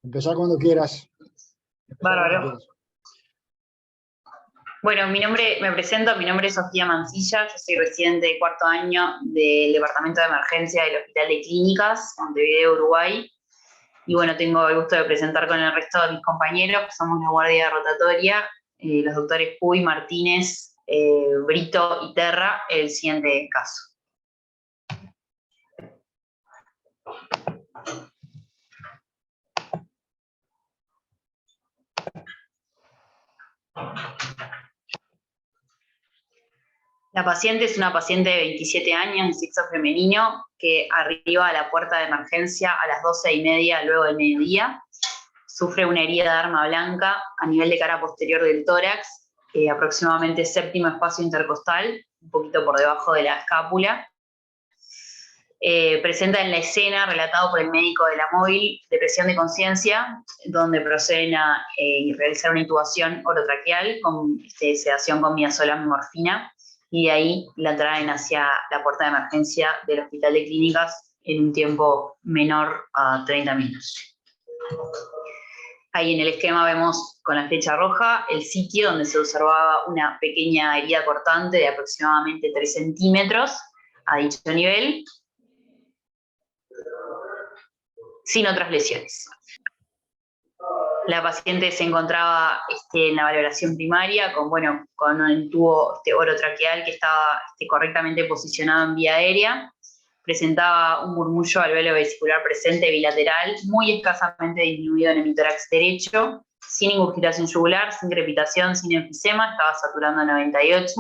Empezá cuando quieras. Bárbaro. Bueno, me presento, mi nombre es Sofía Mancilla, yo soy residente de cuarto año del Departamento de Emergencia del Hospital de Clínicas, Montevideo, Uruguay. Y bueno, tengo el gusto de presentar con el resto de mis compañeros, que somos la guardia rotatoria, los doctores Puy, Martínez, Brito y Terra, el siguiente caso. La paciente es una paciente de 27 años, de sexo femenino, que arriba a la puerta de emergencia a las 12:30, luego del mediodía. Sufre una herida de arma blanca a nivel de cara posterior del tórax, aproximadamente séptimo espacio intercostal, un poquito por debajo de la escápula. Presenta en la escena, relatado por el médico de la móvil, depresión de conciencia, donde proceden a realizar una intubación orotraqueal con sedación con midazolam y morfina, y de ahí la traen hacia la puerta de emergencia del Hospital de Clínicas en un tiempo menor a 30 minutos. Ahí en el esquema vemos con la flecha roja el sitio donde se observaba una pequeña herida cortante de aproximadamente 3 centímetros a dicho nivel, sin otras lesiones. La paciente se encontraba en la valoración primaria con un tubo orotraqueal que estaba correctamente posicionado en vía aérea. Presentaba un murmullo alvéolo vesicular presente bilateral, muy escasamente disminuido en el hemitórax derecho, sin ingurgitación yugular, sin crepitación, sin enfisema, estaba saturando a 98.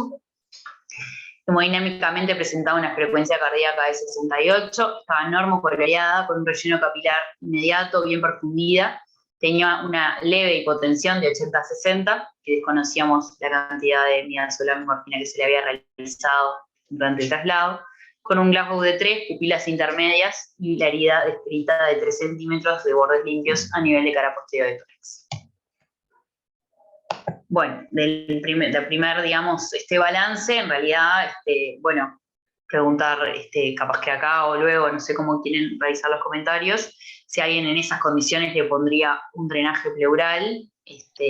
Hemodinámicamente presentaba una frecuencia cardíaca de 68, estaba normocoloreada, con un relleno capilar inmediato, bien perfundida, tenía una leve hipotensión de 80-60, que desconocíamos la cantidad de midazolam y morfina que se le había realizado durante el traslado, con un Glasgow de 3, pupilas intermedias y la herida descrita de 3 centímetros de bordes limpios a nivel de cara posterior de tórax. Bueno, del primer digamos, balance, en realidad, preguntar, capaz que acá o luego, no sé cómo quieren realizar los comentarios, si alguien en esas condiciones le pondría un drenaje pleural,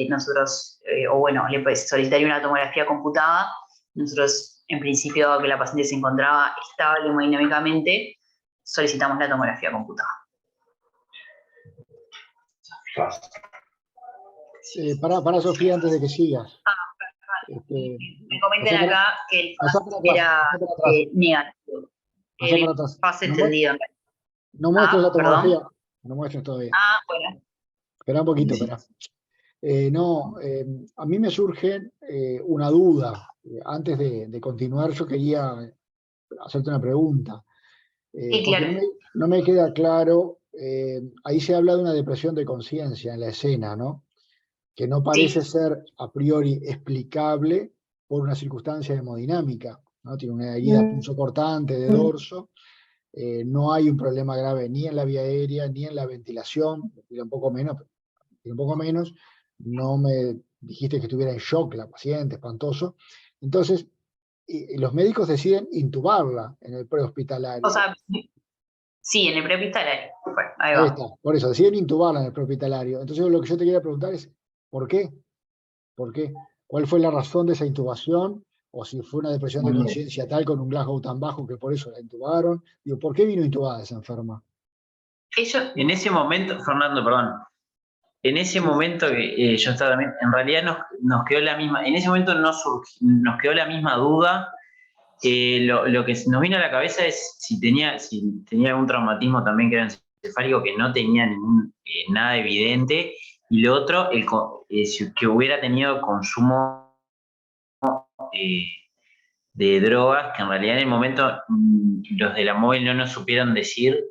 nosotros, le solicitaría una tomografía computada. Nosotros, en principio, dado que la paciente se encontraba estable hemodinámicamente, solicitamos la tomografía computada. Para Sofía, antes de que sigas. Me comenten acá que el FAST era negativo. El FAST entendido. No muestres la tomografía. No muestres todavía. Bueno. Espera un poquito, espera. A mí me surge una duda. Antes de continuar, yo quería hacerte una pregunta. Sí, claro. Porque no me queda claro. Ahí se habla de una depresión de conciencia en la escena, ¿no? Que no parece ser a priori explicable por una circunstancia hemodinámica, ¿no? Tiene una herida punzocortante de dorso, no hay un problema grave ni en la vía aérea, ni en la ventilación, un poco menos, no me dijiste que estuviera en shock la paciente, espantoso. Entonces, los médicos deciden intubarla en el prehospitalario. O sea, sí, en el prehospitalario. Bueno, ahí está, por eso, deciden intubarla en el prehospitalario. Entonces, lo que yo te quería preguntar es, ¿por qué? ¿Por qué? ¿Cuál fue la razón de esa intubación? O si fue una depresión de conciencia tal con un Glasgow tan bajo que por eso la intubaron. Digo, ¿por qué vino intubada esa enferma? En ese momento, Fernando, perdón. En ese momento que yo estaba también, en realidad nos quedó la misma, en ese momento nos quedó la misma duda. Lo que nos vino a la cabeza es si tenía algún traumatismo también que era encefálico, que no tenía nada evidente, y lo otro, que hubiera tenido consumo de drogas, que en realidad en el momento los de la móvil no nos supieron decir,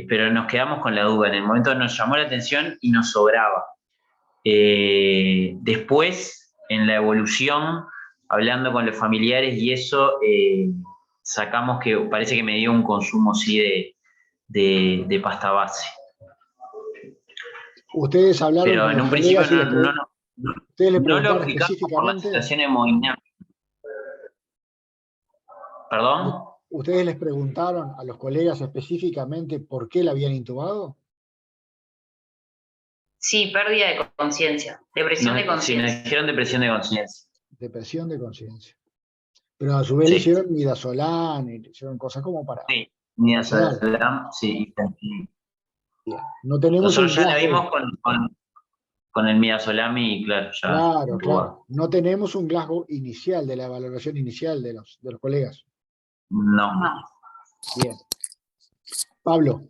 pero nos quedamos con la duda. En el momento nos llamó la atención y nos sobraba. Después, en la evolución, hablando con los familiares y eso, sacamos que parece que me dio un consumo sí de pasta base. Ustedes hablaron pero con en los un principio colegas ustedes le no lo preguntaron explicamos por la específicamente. situación hemodinámica. ¿Perdón? ¿Ustedes les preguntaron a los colegas específicamente por qué la habían intubado? Sí, pérdida de conciencia, depresión de Sí, nos conciencia. dijeron depresión de conciencia. Depresión de conciencia. Pero a su vez le Sí. hicieron midazolam, y le hicieron cosas como para Sí, sedación. Midazolam, sí. Bien. No tenemos un Nosotros ya la Glasgow. vimos con el Midazolam y claro, ya. Claro, claro. No tenemos un Glasgow inicial de la valoración inicial de los colegas. No. No. Bien. Pablo.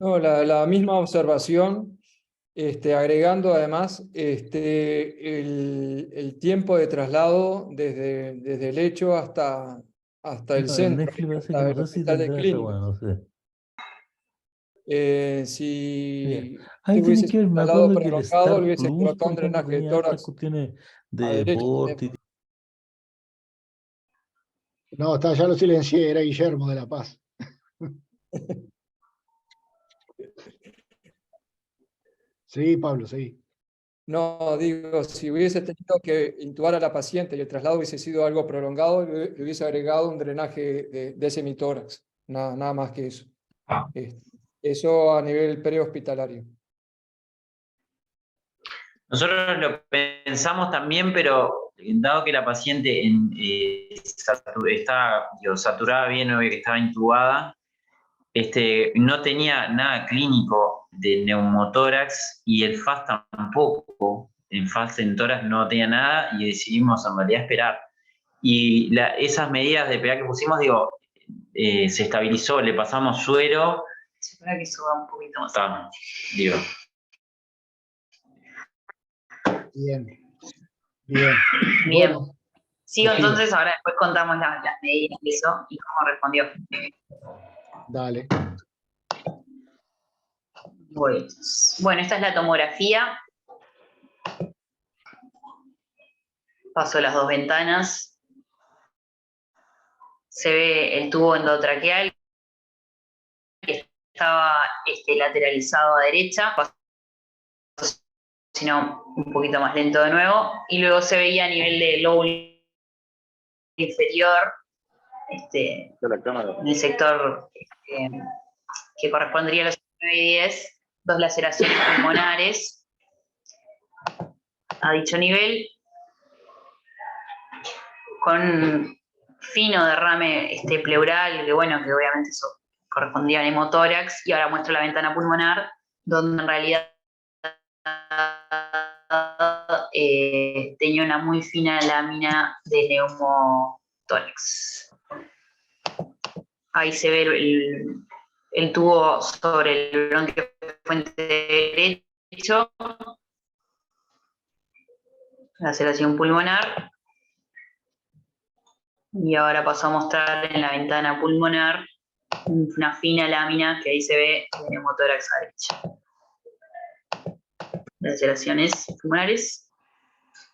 No, la misma observación, agregando además el tiempo de traslado desde el hecho hasta el El centro, Netflix parece hasta que no el sé si hospital de tendrá esa clínica. bueno, no sé. Si Ahí tiene hubiese que sido ver, un me traslado acuerdo que el prolongado, le Star hubiese Plus, colocado por un ejemplo, drenaje de tenía hartas tórax cuestiones a de derecho deporte. también. No, ya lo silencié, era Guillermo de La Paz. Sí, Pablo, sí. No, digo, si hubiese tenido que intubar a la paciente y el traslado hubiese sido algo prolongado, le hubiese agregado un drenaje de semitórax, nada más que eso. Eso a nivel prehospitalario. Nosotros lo pensamos también, pero dado que la paciente está saturada bien, obvio que estaba intubada, no tenía nada clínico de neumotórax y el FAS tampoco. En FAS en tórax no tenía nada y decidimos en realidad esperar. Y esas medidas de PA que pusimos, se estabilizó, le pasamos suero. Se espera que suba un poquito más. Digo. Bien. Bien. Bien. Bueno, Sigo Sofía. entonces, ahora después contamos las medidas de eso y cómo respondió. Dale. Bueno, esta es la tomografía. Paso las dos ventanas. Se ve el tubo endotraqueal que estaba lateralizado a derecha, sino un poquito más lento de nuevo, y luego se veía a nivel del lóbulo inferior, en el sector que correspondería a los 9 y 10, dos laceraciones pulmonares a dicho nivel, con fino derrame pleural, que obviamente eso correspondía al hemotórax, y ahora muestro la ventana pulmonar, donde en realidad tenía una muy fina lámina de neumotórax. Ahí se ve el tubo sobre el bronquio fuente derecho, laceración pulmonar. Y ahora paso a mostrar en la ventana pulmonar una fina lámina que ahí se ve de neumotórax a derecha. Laceraciones pulmonares.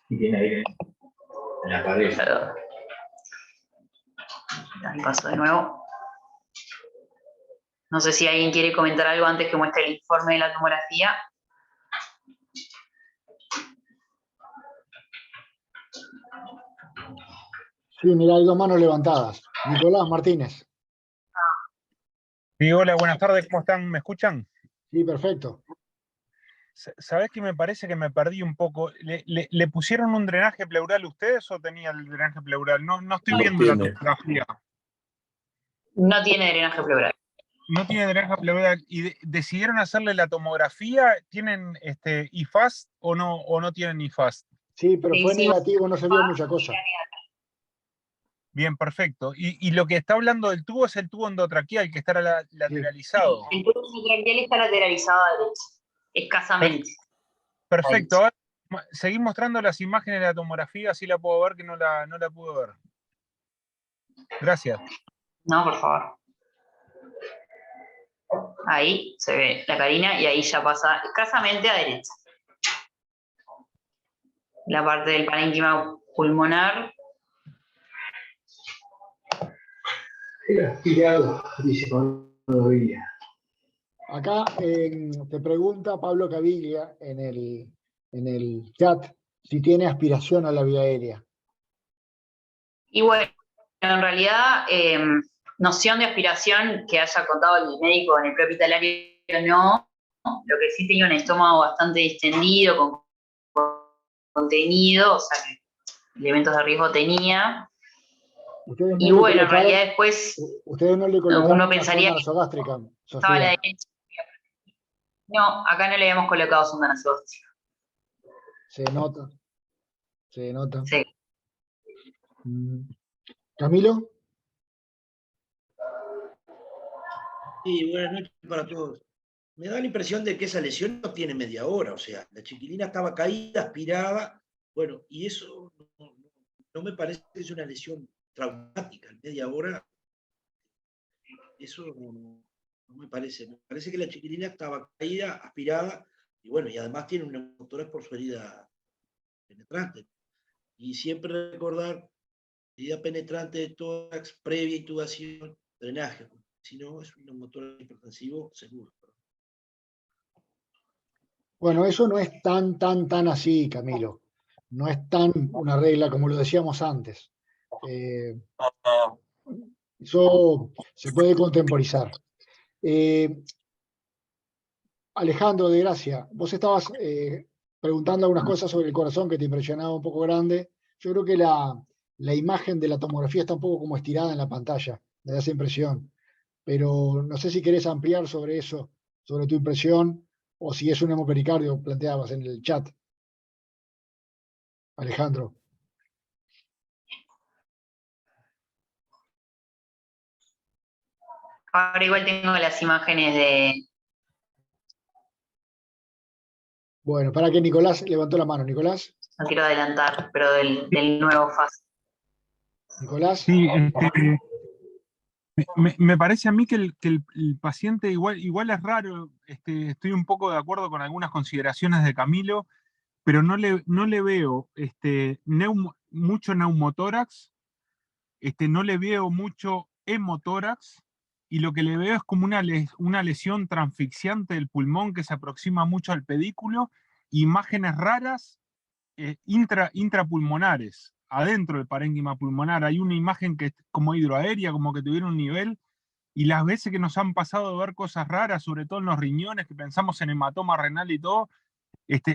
Y tiene aire en la cabeza. Ahí paso de nuevo. No sé si alguien quiere comentar algo antes que muestre el informe de la tomografía. Sí, mira, hay dos manos levantadas. Nicolás Martínez. Sí, hola, buenas tardes, ¿cómo están? ¿Me escuchan? Sí, perfecto. ¿Sabés que me parece que me perdí un poco? ¿Le pusieron un drenaje pleural ustedes o tenía el drenaje pleural? No estoy viendo la tomografía. No tiene drenaje pleural. No tiene drenaje pleural. ¿Y decidieron hacerle la tomografía? ¿Tienen IFAST o no tienen IFAST? Sí, pero fue negativo, no se vio mucha cosa. Bien, perfecto. Y lo que está hablando del tubo es el tubo endotraqueal que está lateralizado. El tubo endotraqueal está lateralizado a derecha, escasamente. Perfecto. Ahora seguí mostrando las imágenes de la tomografía, así la puedo ver, que no la pude ver. Gracias. No, por favor. Ahí se ve la carina y ahí ya pasa escasamente a derecha. La parte del parénquima pulmonar. Acá te pregunta Pablo Caviglia en el chat si tiene aspiración a la vía aérea. Y bueno, en realidad, noción de aspiración que haya contado el médico en el prehospitalario no, lo que sí tenía un estómago bastante distendido, con contenido, o sea, que elementos de riesgo tenía. Ustedes Y no le bueno, en colocaron, realidad después ustedes no le colocaron uno una pensaría sonda que nasogástrica, estaba a la Sofía. derecha. No, acá no le habíamos colocado sonda nasogástrica. Se nota, se nota. Sí. ¿Camilo? Sí, buenas noches para todos. Me da la impresión de que esa lesión no tiene media hora, o sea, la chiquilina estaba caída, aspiraba, bueno, y eso no me parece que es una lesión traumática, en media hora, eso no me parece. Me parece que la chiquilina estaba caída, aspirada, y bueno, y además tiene un neumotórax por su herida penetrante. Y siempre recordar, herida penetrante de tórax, previa intubación, drenaje. Si no, es un neumotórax hipertensivo seguro. Bueno, eso no es tan así, Camilo. No es tan una regla como lo decíamos antes. Eso se puede contemporizar. Alejandro de Gracia, vos estabas preguntando algunas cosas sobre el corazón que te impresionaba un poco grande. Yo creo que la imagen de la tomografía está un poco como estirada en la pantalla, me da esa impresión. Pero no sé si querés ampliar sobre eso, sobre tu impresión, o si es un hemopericardio, planteabas en el chat. Alejandro. Ahora igual tengo las imágenes de... Bueno, para que Nicolás levantó la mano. Nicolás. No quiero adelantar, pero del nuevo FAS. Nicolás. Sí, me parece a mí que el paciente igual es raro, estoy un poco de acuerdo con algunas consideraciones de Camilo, pero no le veo mucho neumotórax, no le veo mucho hemotórax, y lo que le veo es como una lesión transfixiante del pulmón que se aproxima mucho al pedículo, imágenes raras intrapulmonares, adentro del parénquima pulmonar. Hay una imagen que es como hidroaérea, como que tuviera un nivel, y las veces que nos han pasado de ver cosas raras, sobre todo en los riñones, que pensamos en hematoma renal y todo,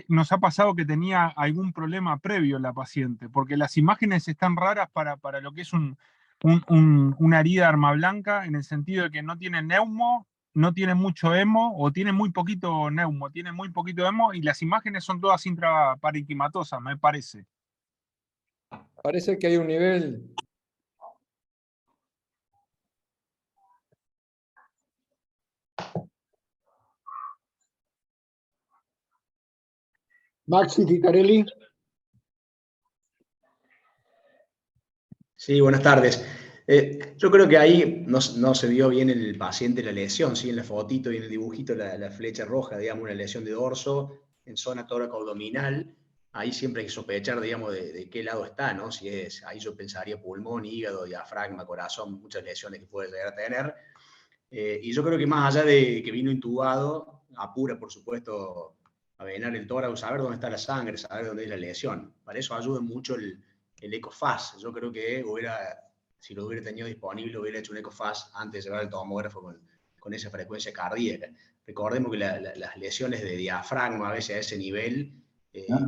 nos ha pasado que tenía algún problema previo la paciente, porque las imágenes están raras para lo que es una herida de arma blanca, en el sentido de que no tiene neumo, no tiene mucho hemo, o tiene muy poquito neumo, tiene muy poquito hemo, y las imágenes son todas intraparenquimatosas, me parece. Parece que hay un nivel. Maxi Ticarelli. Sí, buenas tardes. Yo creo que ahí no se vio bien en el paciente la lesión, ¿sí? En la fotito y en el dibujito la flecha roja, digamos, una lesión de dorso en zona tóraco-abdominal. Ahí siempre hay que sospechar, digamos, de qué lado está, ¿no? Si es, ahí yo pensaría pulmón, hígado, diafragma, corazón, muchas lesiones que puede llegar a tener. Y yo creo que más allá de que vino intubado, apura, por supuesto, a venar el tórax, saber dónde está la sangre, saber dónde es la lesión. Para eso ayuda mucho el EcoFast. Yo creo que si lo hubiera tenido disponible, hubiera hecho un EcoFast antes de llevar el tomógrafo con esa frecuencia cardíaca. Recordemos que las lesiones de diafragma, a veces a ese nivel,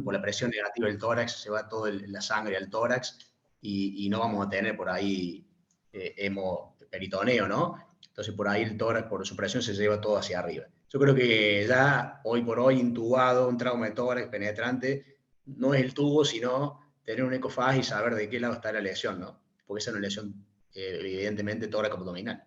por la presión negativa del tórax, se va toda la sangre al tórax y no vamos a tener por ahí hemoperitoneo, ¿no? Entonces por ahí el tórax, por su presión, se lleva todo hacia arriba. Yo creo que ya hoy por hoy, intubado, un trauma de tórax penetrante, no es el tubo, sino tener un EcoFast y saber de qué lado está la lesión, ¿no? Porque esa es una lesión, evidentemente, tóraco-abdominal.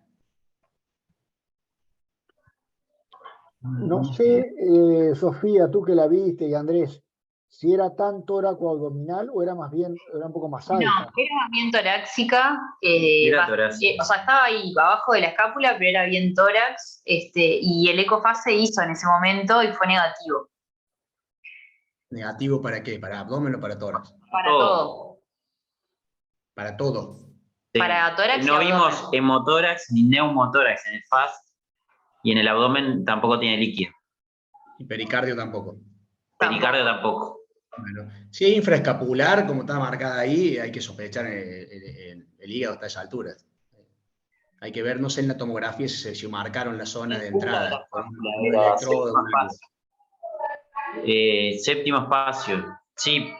No sé, Sofía, tú que la viste y Andrés, si era tan tóraco-abdominal o era un poco más alta. No, era más bien torácica. Era torácica. O sea, estaba ahí abajo de la escápula, pero era bien tórax. Y el EcoFast se hizo en ese momento y fue negativo. ¿Negativo para qué? ¿Para abdomen o para tórax? Para todo. Para todo. Sí. Para tórax y no abdomen. vimos hemotórax ni neumotórax en el FAST, y en el abdomen tampoco tiene líquido. Y pericardio tampoco. Pericardio tampoco. Bueno, si es infraescapular, como está marcada ahí, hay que sospechar el hígado hasta esa altura. Hay que ver, no sé, en la tomografía si se marcaron la zona de entrada. Con un Era electrodo, séptimo algo. espacio. Séptimo espacio, sí.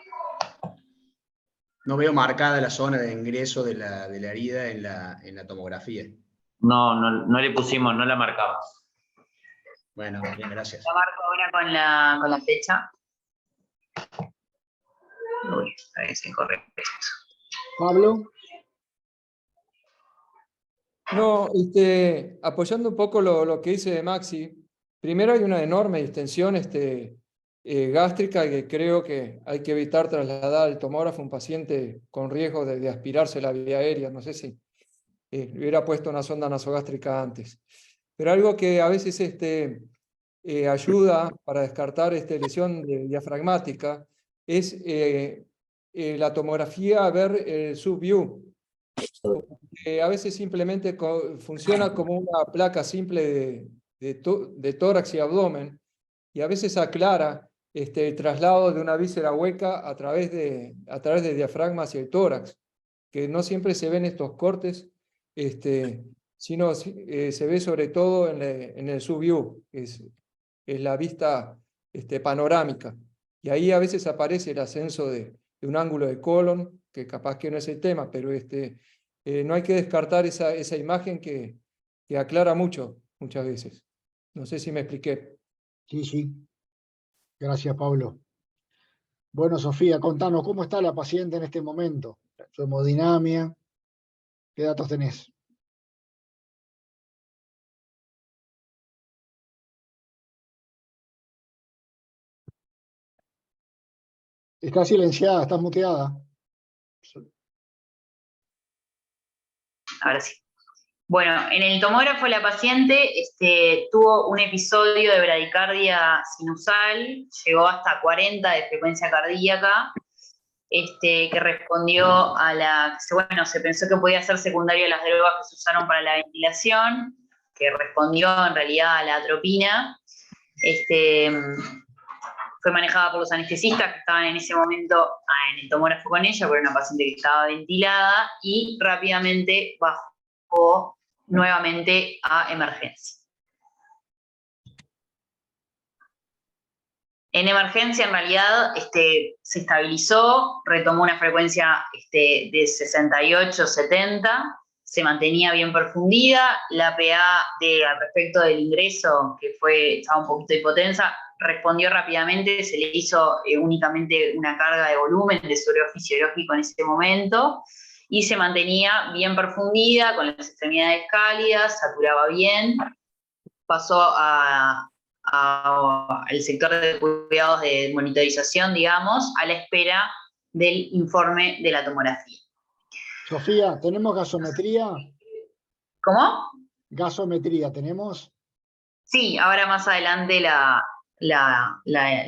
No veo marcada la zona de ingreso de la herida en la tomografía. No le pusimos, no la marcamos. Bueno, bien, gracias. La marco ahora con la fecha. Uy, es incorrecto. Pablo, No, apoyando un poco lo que dice de Maxi, primero hay una enorme distensión gástrica que creo que hay que evitar trasladar al tomógrafo a un paciente con riesgo de aspirarse la vía aérea. No sé si le hubiera puesto una sonda nasogástrica antes. Pero algo que a veces ayuda para descartar lesión diafragmática es la tomografía, ver el subview. A veces simplemente funciona como una placa simple de tórax y abdomen, y a veces aclara el traslado de una víscera hueca a través de diafragma hacia el tórax, que no siempre se ven estos cortes, sino se ve sobre todo en el subview, que es la vista panorámica. Y ahí a veces aparece el ascenso de un ángulo de colon, que capaz que no es el tema, pero no hay que descartar esa imagen que aclara muchas veces. No sé si me expliqué. sí. Gracias, Pablo. Bueno, Sofía, contanos, ¿cómo está la paciente en este momento? Su hemodinamia, ¿qué datos tenés? Estás silenciada, estás muteada. Ahora sí. Bueno, en el tomógrafo la paciente tuvo un episodio de bradicardia sinusal, llegó hasta 40 de frecuencia cardíaca, que respondió bueno, se pensó que podía ser secundario a las drogas que se usaron para la ventilación, que respondió en realidad a la atropina. Fue manejada por los anestesistas que estaban en ese momento en el tomógrafo con ella, porque era una paciente que estaba ventilada, y rápidamente bajó nuevamente a emergencia. En emergencia, en realidad, se estabilizó, retomó una frecuencia de 68, 70, se mantenía bien perfundida, la PA al respecto del ingreso, que estaba un poquito hipotensa, respondió rápidamente, se le hizo únicamente una carga de volumen de suero fisiológico en ese momento, y se mantenía bien perfundida, con las extremidades cálidas, saturaba bien, pasó al sector de cuidados de monitorización, digamos, a la espera del informe de la tomografía. Sofía, ¿tenemos gasometría? ¿Cómo? ¿Gasometría tenemos? Sí, ahora más adelante la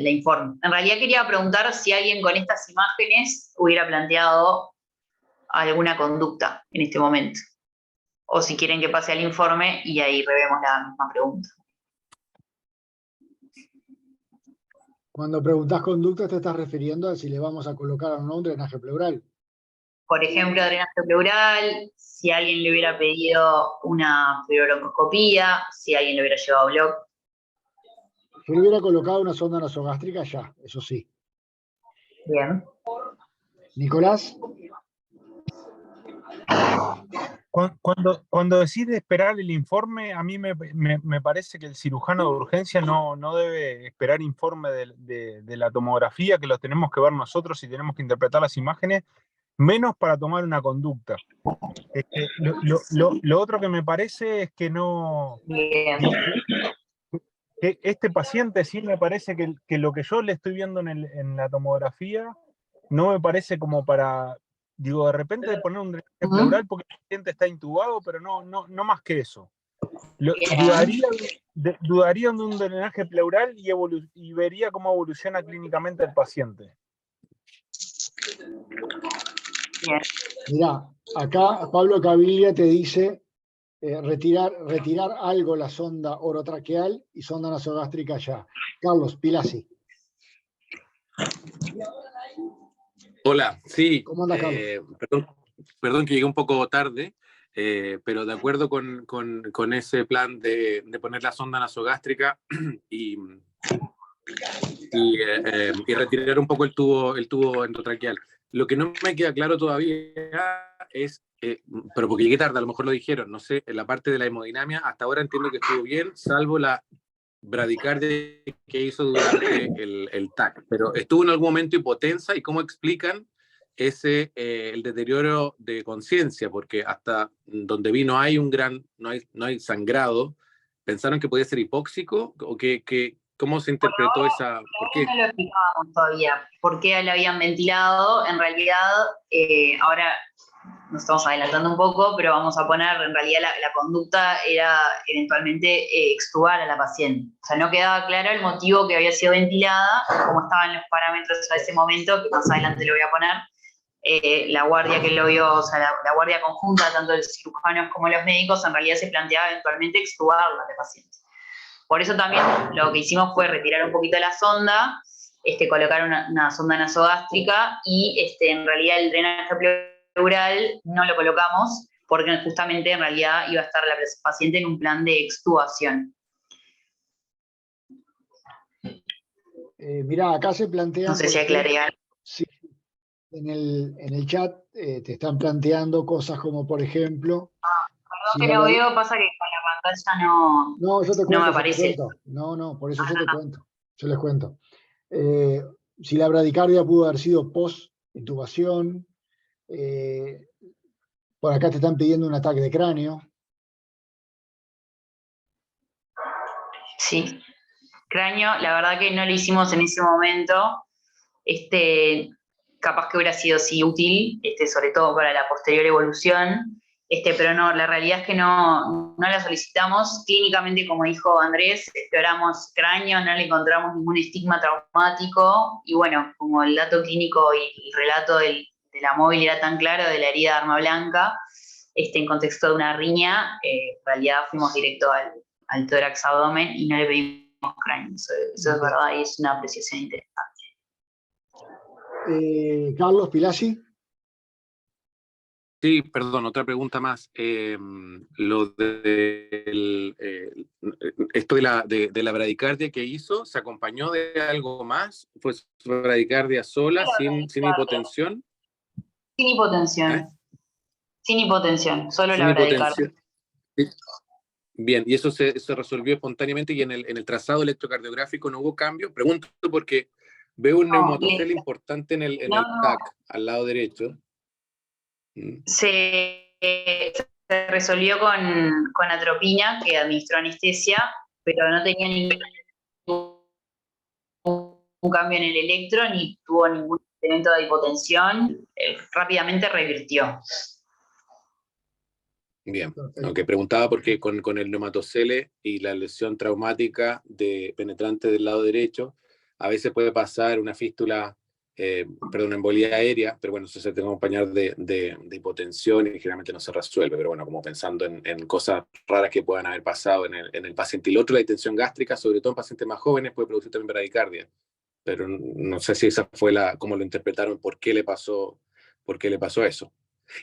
informe. En realidad quería preguntar si alguien con estas imágenes hubiera planteado alguna conducta en este momento. O si quieren que pase al informe y ahí revemos la misma pregunta. Cuando preguntás conducta te estás refiriendo a si le vamos a colocar o no un drenaje pleural. Por ejemplo, drenaje pleural, si alguien le hubiera pedido una fluoroscopía, si alguien le hubiera llevado bloc. Si le hubiera colocado una sonda nasogástrica, ya, eso sí. Bien. Nicolás. Cuando decide esperar el informe, a mí me parece que el cirujano de urgencia no debe esperar informe de la tomografía, que lo tenemos que ver nosotros y tenemos que interpretar las imágenes, menos para tomar una conducta. Lo otro que me parece es que no... Bien. Que este paciente sí me parece que lo que yo le estoy viendo en la tomografía no me parece como para... Digo, de repente poner un drenaje pleural porque el paciente está intubado, pero no más que eso. Dudaría de un drenaje pleural y vería cómo evoluciona clínicamente el paciente. Mirá, acá Pablo Caviglia te dice retirar algo la sonda orotraqueal y sonda nasogástrica ya. Carlos Pilasi. Hola, sí. ¿Cómo anda, Carlos? Perdón que llegué un poco tarde. pero de acuerdo con ese plan de poner la sonda nasogástrica y retirar un poco el tubo endotraqueal. Lo que no me queda claro todavía es, pero porque llegué tarde, a lo mejor lo dijeron, no sé, en la parte de la hemodinamia, hasta ahora entiendo que estuvo bien, salvo la bradicardia que hizo durante el TAC, pero estuvo en algún momento hipotensa, y cómo explican el deterioro de conciencia, porque hasta donde vi no hay no hay sangrado. ¿Pensaron que podía ser hipóxico? ¿O cómo se interpretó esa? ¿Por qué? No lo explicábamos todavía, por qué la habían ventilado. En realidad, ahora nos estamos adelantando un poco, pero vamos a poner, en realidad la conducta era eventualmente extubar a la paciente. O sea, no quedaba claro el motivo que había sido ventilada, como estaban los parámetros a ese momento, que más adelante lo voy a poner. La guardia que lo vio, o sea, la guardia conjunta, tanto de los cirujanos como los médicos, en realidad se planteaba eventualmente extubarla a la paciente. Por eso también lo que hicimos fue retirar un poquito la sonda, colocar una sonda nasogástrica, y en realidad el drenaje pleural no lo colocamos porque justamente en realidad iba a estar la paciente en un plan de extubación. Mirá, acá se plantea. No sé si aclaré algo. Sí, en el chat te están planteando cosas como, por ejemplo. Perdón que lo veo, pasa que con la pantalla No, yo te cuento, no me aparece. No, por eso yo te cuento. Yo les cuento. Si la bradicardia pudo haber sido post-intubación, por acá te están pidiendo un ataque de cráneo. Sí, cráneo, la verdad que no lo hicimos en ese momento. Capaz que hubiera sido sí útil, sobre todo para la posterior evolución, pero no, la realidad es que no la solicitamos. Clínicamente, como dijo Andrés, exploramos cráneo, no le encontramos ningún estigma traumático, y bueno, como el dato clínico y el relato de la móvil era tan claro, de la herida de arma blanca, en contexto de una riña, en realidad fuimos directo al tórax abdomen y no le pedimos cráneo. Eso es verdad, y es una apreciación interesante. Carlos Pilasi. Sí, perdón, otra pregunta más. Esto de la bradicardia que hizo, ¿se acompañó de algo más? ¿Fue su bradicardia sola, sin hipotensión? Sin hipotensión. ¿Eh? Sin hipotensión, solo Sin la bradicardia. Sí. Bien, y eso se resolvió espontáneamente, y en el trazado electrocardiográfico no hubo cambio. Pregunto porque veo un neumatocele importante en el TAC, al lado derecho. Se resolvió con atropina, que administró anestesia, pero no tenía ningún cambio en el electro, ni tuvo ningún evento de hipotensión. Rápidamente revirtió. Bien, aunque preguntaba porque con el neumatocele y la lesión traumática penetrante del lado derecho, a veces puede pasar una fístula, embolía aérea, pero bueno, eso se tiene que acompañar de hipotensión, y generalmente no se resuelve, pero bueno, como pensando en cosas raras que puedan haber pasado en el paciente. Y lo otro, la distensión gástrica, sobre todo en pacientes más jóvenes, puede producir también bradicardia, pero no sé si esa fue cómo lo interpretaron, por qué le pasó eso.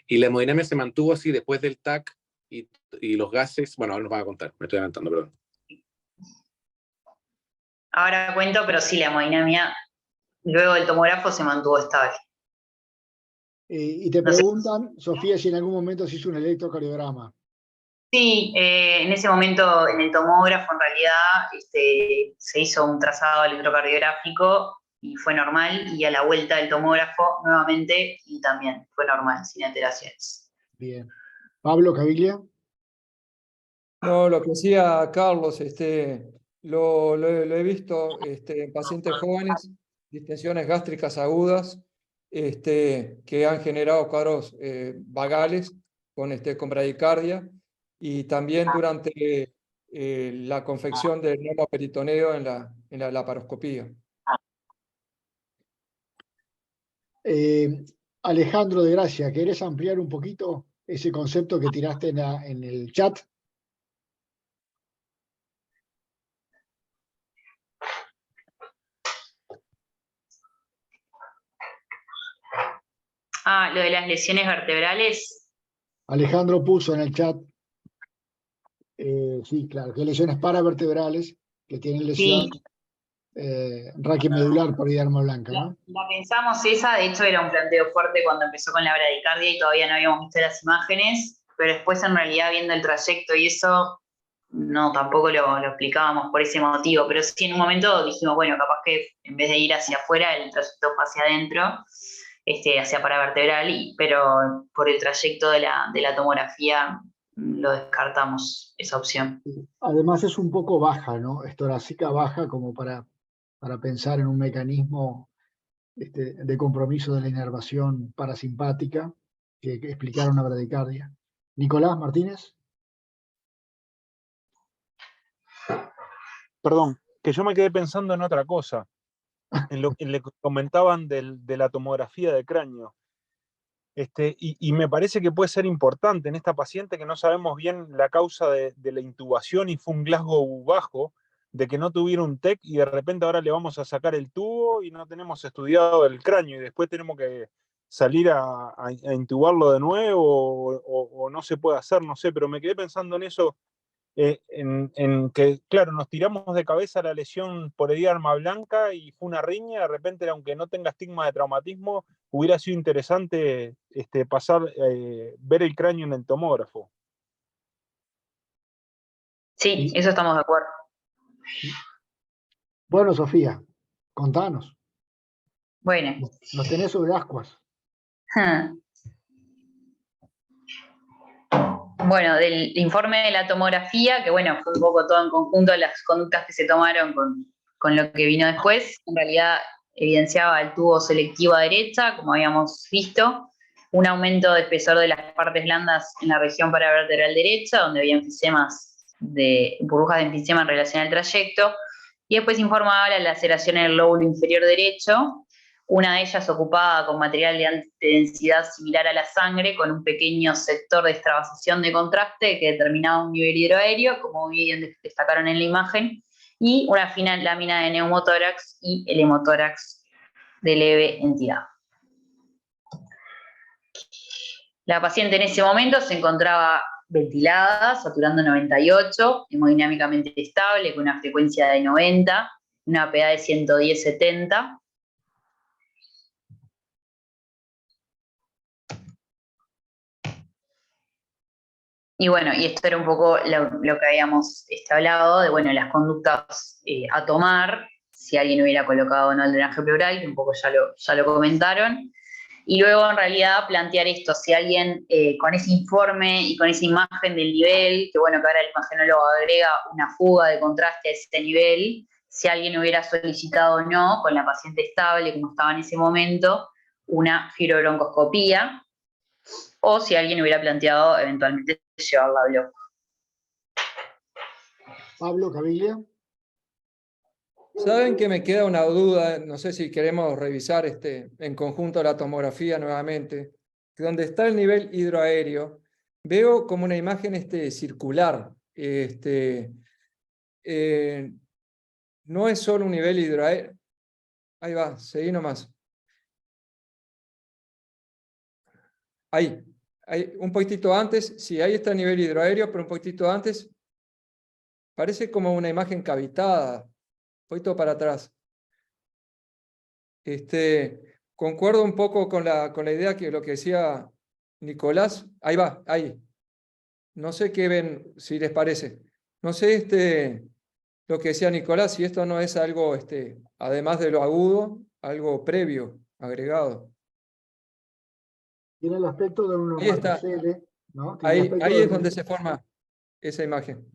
Y la hemodinamia se mantuvo así después del TAC y los gases. Bueno, ahora nos van a contar, me estoy adelantando, perdón. Ahora cuento, pero sí, la hemodinamia luego del tomógrafo se mantuvo estable. Y te preguntan, Sofía, si en algún momento se hizo un electrocardiograma. Sí, en ese momento en el tomógrafo en realidad se hizo un trazado electrocardiográfico y fue normal, y a la vuelta del tomógrafo nuevamente y también fue normal, sin alteraciones. Bien. Pablo Caviglia. No, lo que decía Carlos, lo he visto en pacientes jóvenes, distensiones gástricas agudas, que han generado cuadros vagales con bradicardia, y también durante la confección del neumoperitoneo en la laparoscopía. Alejandro de Gracia, ¿querés ampliar un poquito ese concepto que tiraste en el chat? Lo de las lesiones vertebrales. Alejandro puso en el chat, sí, claro, que hay lesiones paravertebrales que tienen lesión raquimedular por idiarma blanca, ¿no? La pensamos esa, de hecho era un planteo fuerte cuando empezó con la bradicardia y todavía no habíamos visto las imágenes, pero después en realidad viendo el trayecto y eso, no, tampoco lo explicábamos por ese motivo, pero sí en un momento dijimos, bueno, capaz que en vez de ir hacia afuera, el trayecto fue hacia adentro, hacia paravertebral, pero por el trayecto de la tomografía lo descartamos, esa opción. Además es un poco baja, ¿no? Es torácica baja como para pensar en un mecanismo de compromiso de la inervación parasimpática que explicara una bradicardia. Nicolás Martínez. Perdón, que yo me quedé pensando en otra cosa, en lo que comentaban de la tomografía de cráneo. Y me parece que puede ser importante en esta paciente que no sabemos bien la causa de la intubación y fue un Glasgow bajo, de que no tuviera un TEC y de repente ahora le vamos a sacar el tubo y no tenemos estudiado el cráneo y después tenemos que salir a intubarlo de nuevo o no se puede hacer, no sé, pero me quedé pensando en eso, en que, claro, nos tiramos de cabeza la lesión por arma blanca y fue una riña, de repente, aunque no tenga estigma de traumatismo, hubiera sido interesante ver el cráneo en el tomógrafo. Sí, eso estamos de acuerdo. Bueno, Sofía, contanos. Bueno. Nos tenés sobre ascuas. Bueno, del informe de la tomografía, que bueno, fue un poco todo en conjunto las conductas que se tomaron con lo que vino después, en realidad evidenciaba el tubo selectivo a derecha, como habíamos visto, un aumento de espesor de las partes blandas en la región paravertebral derecha, donde había burbujas de enfisema en relación al trayecto, y después informaba la laceración en el lóbulo inferior derecho, una de ellas ocupada con material de densidad similar a la sangre, con un pequeño sector de extravasación de contraste que determinaba un nivel hidroaéreo, como bien destacaron en la imagen, y una fina lámina de neumotórax y el hemotórax de leve entidad. La paciente en ese momento se encontraba ventilada, saturando 98, hemodinámicamente estable, con una frecuencia de 90, una PA de 110/70. Y bueno, y esto era un poco lo que habíamos hablado de, bueno, las conductas a tomar, si alguien hubiera colocado o no el drenaje pleural, que un poco ya lo comentaron. Y luego, en realidad, plantear esto, si alguien con ese informe y con esa imagen del nivel, que bueno, que ahora el imagenólogo agrega una fuga de contraste a ese nivel, si alguien hubiera solicitado o no, con la paciente estable, como estaba en ese momento, una fibrobroncoscopía, o si alguien hubiera planteado eventualmente llevarla a bloco. Pablo Caviglia. Saben que me queda una duda, no sé si queremos revisar en conjunto la tomografía nuevamente, donde está el nivel hidroaéreo, veo como una imagen circular. No es solo un nivel hidroaéreo. Ahí va, seguí nomás. Ahí, un poquitito antes, sí, ahí está el nivel hidroaéreo, pero un poquitito antes parece como una imagen cavitada, un poquito para atrás. Concuerdo un poco con la idea que lo que decía Nicolás. Ahí va, ahí. No sé qué ven, si les parece. No sé lo que decía Nicolás, si esto no es algo, además de lo agudo, algo previo, agregado. Tiene el aspecto de un neumatoCele, ¿no? Ahí es donde se forma esa imagen.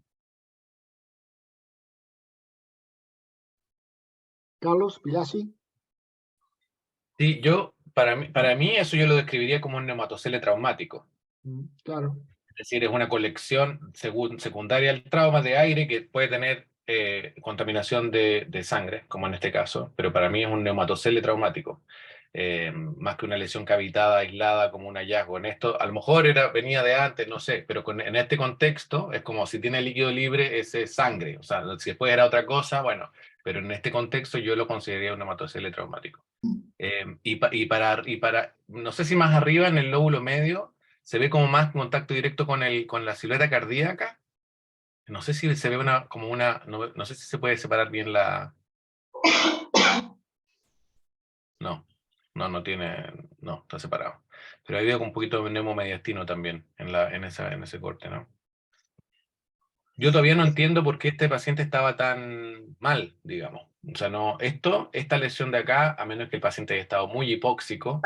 Carlos Pilasi. Sí, para mí eso yo lo describiría como un neumatocele traumático. Claro. Es decir, es una colección secundaria al trauma de aire que puede tener contaminación de sangre, como en este caso, pero para mí es un neumatocele traumático. Más que una lesión cavitada, aislada, como un hallazgo. En esto, a lo mejor venía de antes, no sé, pero en este contexto es como si tiene líquido libre, es sangre. O sea, si después era otra cosa, bueno, pero en este contexto yo lo consideraría un neumatocele traumático. Y para, no sé si más arriba, en el lóbulo medio, se ve como más contacto directo con la silueta cardíaca. No sé si se ve no sé si se puede separar bien la... No tiene, no, está separado. Pero ahí veo con un poquito de neumomediastino también en ese corte, ¿no? Yo todavía no entiendo por qué este paciente estaba tan mal, digamos. O sea, no, esta lesión de acá, a menos que el paciente haya estado muy hipóxico,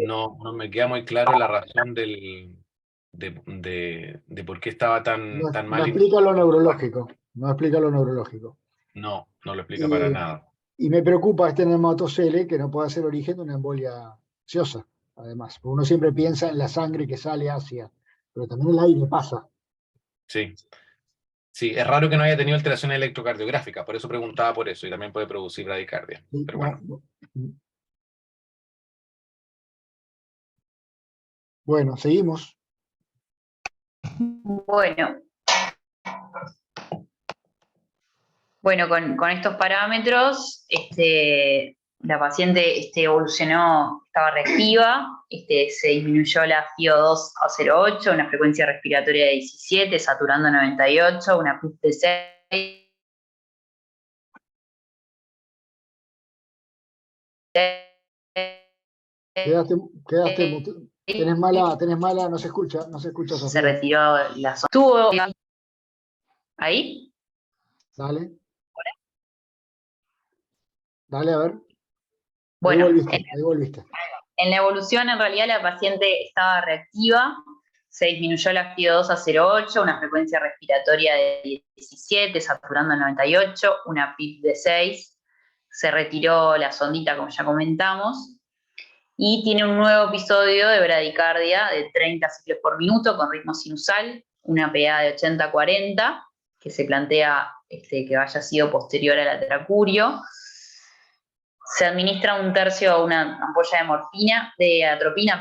no me queda muy claro la razón de por qué estaba tan No mal. explica lo neurológico. No explica lo neurológico. No lo explica para nada. Y me preocupa este neumatoCele que no pueda ser origen de una embolia gaseosa, además. Porque uno siempre piensa en la sangre que sale hacia, pero también el aire pasa. Sí. Sí, es raro que no haya tenido alteraciones electrocardiográficas, por eso preguntaba por eso, y también puede producir bradicardia. Sí, Pero bueno. Bueno, seguimos. Bueno, con estos parámetros, la paciente evolucionó, estaba reactiva, se disminuyó la FiO2 a 0,8, una frecuencia respiratoria de 17, saturando 98, una PUF de 6. Tenés mala, no se escucha, Sofía. Se retiró la sostuvo. ¿Ahí? Dale, a ver. Bueno, ahí volviste. En la evolución, en realidad, la paciente estaba reactiva, se disminuyó la FiO2 a 0,8, una frecuencia respiratoria de 17, saturando 98, una PIP de 6, se retiró la sondita, como ya comentamos, y tiene un nuevo episodio de bradicardia de 30 ciclos por minuto con ritmo sinusal, una PA de 80-40, que se plantea que haya sido posterior al atracurio. Se administra 1/3 a una ampolla de atropina,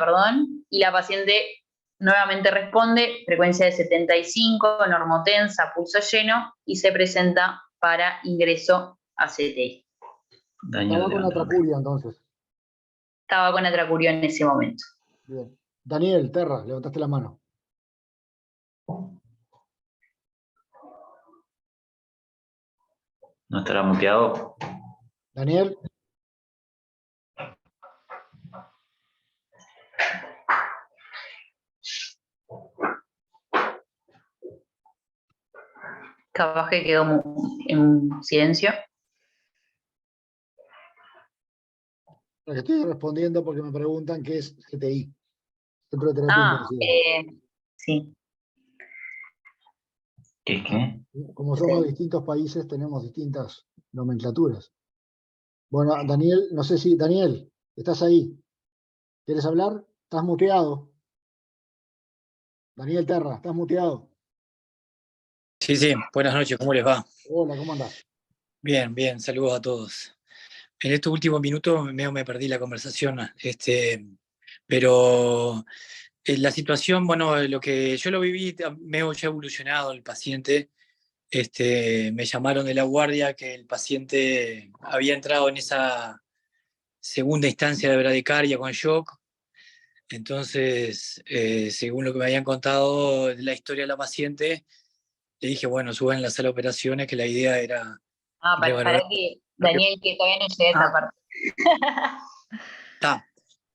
y la paciente nuevamente responde, frecuencia de 75, normotensa, pulso lleno, y se presenta para ingreso a CTI. Estaba con atracuria entonces. Estaba con atracuria en ese momento. Bien. Daniel, Terra, levantaste la mano. ¿No estará muteado? Daniel. Capaz que quedó en silencio. Estoy respondiendo porque me preguntan qué es CTI. Centro de Terapia Intensiva. Sí. ¿Qué? Como somos distintos países, tenemos distintas nomenclaturas. Bueno, Daniel, no sé si... Daniel, ¿estás ahí? ¿Quieres hablar? Estás muteado. Daniel Terra, estás muteado. Sí, buenas noches, ¿cómo les va? Hola, ¿cómo andás? Bien, saludos a todos. En estos últimos minutos me perdí la conversación, pero la situación, bueno, lo que yo lo viví, medio ya evolucionado el paciente. Me llamaron de la guardia que el paciente había entrado en esa segunda instancia de bradicardia con shock. Entonces, según lo que me habían contado de la historia de la paciente, le dije, bueno, suban en la sala de operaciones, que la idea era... para que, Daniel, que todavía no llegué a esa parte. Está.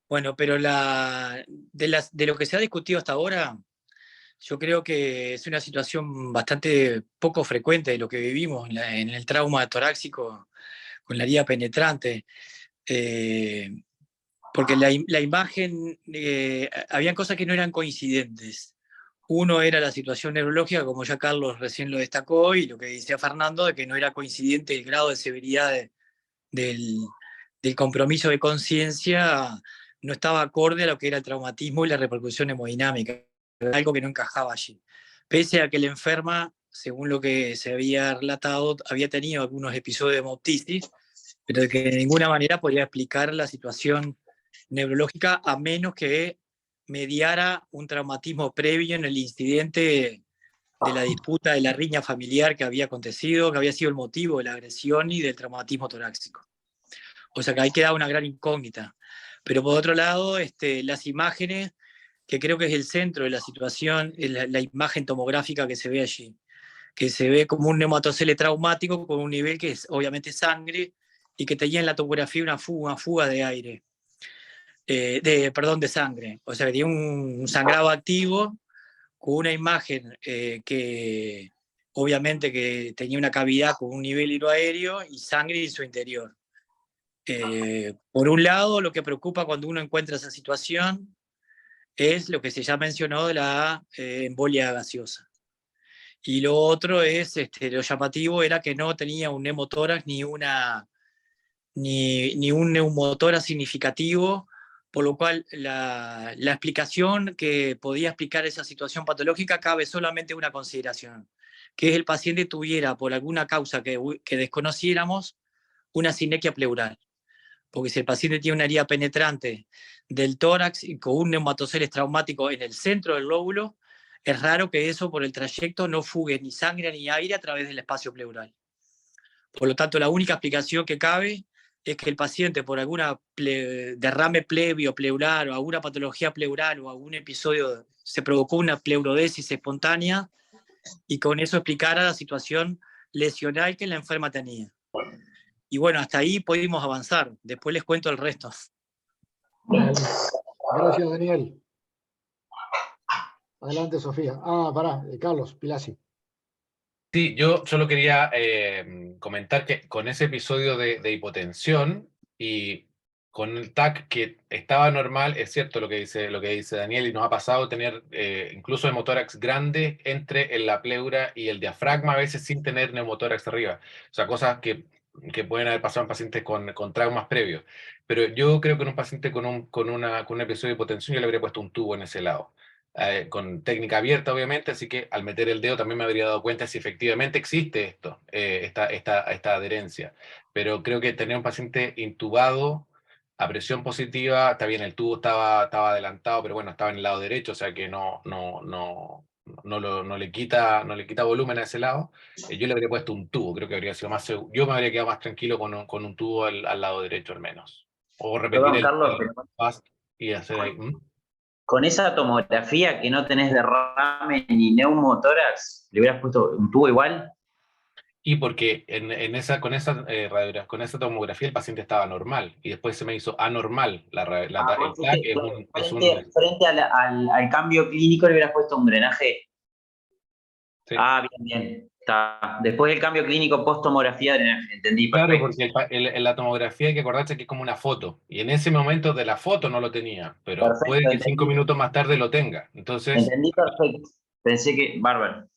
Bueno, pero de lo que se ha discutido hasta ahora, yo creo que es una situación bastante poco frecuente de lo que vivimos en el trauma torácico con la herida penetrante. Porque la imagen, habían cosas que no eran coincidentes. Uno era la situación neurológica, como ya Carlos recién lo destacó, y lo que decía Fernando, de que no era coincidente el grado de severidad del compromiso de conciencia, no estaba acorde a lo que era el traumatismo y la repercusión hemodinámica, algo que no encajaba allí. Pese a que la enferma, según lo que se había relatado, había tenido algunos episodios de hemoptisis, pero que de ninguna manera podía explicar la situación neurológica a menos que mediara un traumatismo previo en el incidente de la disputa, de la riña familiar que había acontecido, que había sido el motivo de la agresión y del traumatismo torácico. O sea que ahí queda una gran incógnita. Pero por otro lado, las imágenes que creo que es el centro de la situación, es la imagen tomográfica que se ve allí, que se ve como un neumatocele traumático con un nivel que es obviamente sangre y que tenía en la tomografía una fuga de aire, de sangre. O sea, que tenía un sangrado activo con una imagen que obviamente que tenía una cavidad con un nivel hidroaéreo y sangre en su interior. Por un lado, lo que preocupa cuando uno encuentra esa situación es lo que se ya mencionó de la embolia gaseosa. Y lo otro es, lo llamativo era que no tenía un neumotórax ni un neumotórax significativo, por lo cual la explicación que podía explicar esa situación patológica cabe solamente una consideración, que es el paciente tuviera, por alguna causa que desconociéramos, una sinequia pleural. Porque si el paciente tiene una herida penetrante del tórax y con un neumatoceles traumático en el centro del lóbulo, es raro que eso por el trayecto no fugue ni sangre ni aire a través del espacio pleural. Por lo tanto, la única explicación que cabe es que el paciente por alguna derrame plebio pleural o alguna patología pleural o algún episodio se provocó una pleurodesis espontánea y con eso explicara la situación lesional que la enferma tenía. Y bueno, hasta ahí pudimos avanzar. Después les cuento el resto. Gracias, Daniel. Adelante, Sofía. Carlos Pilasi. Sí, yo solo quería comentar que con ese episodio de hipotensión y con el TAC que estaba normal, es cierto lo que dice Daniel, y nos ha pasado tener incluso neumotórax grande entre la pleura y el diafragma, a veces sin tener neumotórax arriba. O sea, cosas que pueden haber pasado en pacientes con traumas previos. Pero yo creo que en un paciente con un episodio de hipotensión yo le habría puesto un tubo en ese lado. Con técnica abierta, obviamente, así que al meter el dedo también me habría dado cuenta si efectivamente existe esto, esta adherencia. Pero creo que tener un paciente intubado a presión positiva, está bien, el tubo estaba adelantado, pero bueno, estaba en el lado derecho, o sea que no le quita volumen a ese lado. Yo le habría puesto un tubo, creo que habría sido más seguro. Yo me habría quedado más tranquilo con un tubo al lado derecho al menos. O repetir Perdón, Carlos, y hacer ahí. con esa tomografía que no tenés derrame ni neumotórax, ¿le hubieras puesto un tubo igual? Y porque con esa tomografía el paciente estaba normal y después se me hizo anormal. El TAC es un... Frente al cambio clínico le hubieras puesto un drenaje. Sí. Bien. Está. Después del cambio clínico post-tomografía, drenaje. Entendí, perfecto. Claro, porque en la tomografía hay que acordarse que es como una foto. Y en ese momento de la foto no lo tenía, pero Perfecto, puede que entendí. 5 minutos más tarde lo tenga. Entonces... Entendí perfecto. Pensé que... Bárbaro.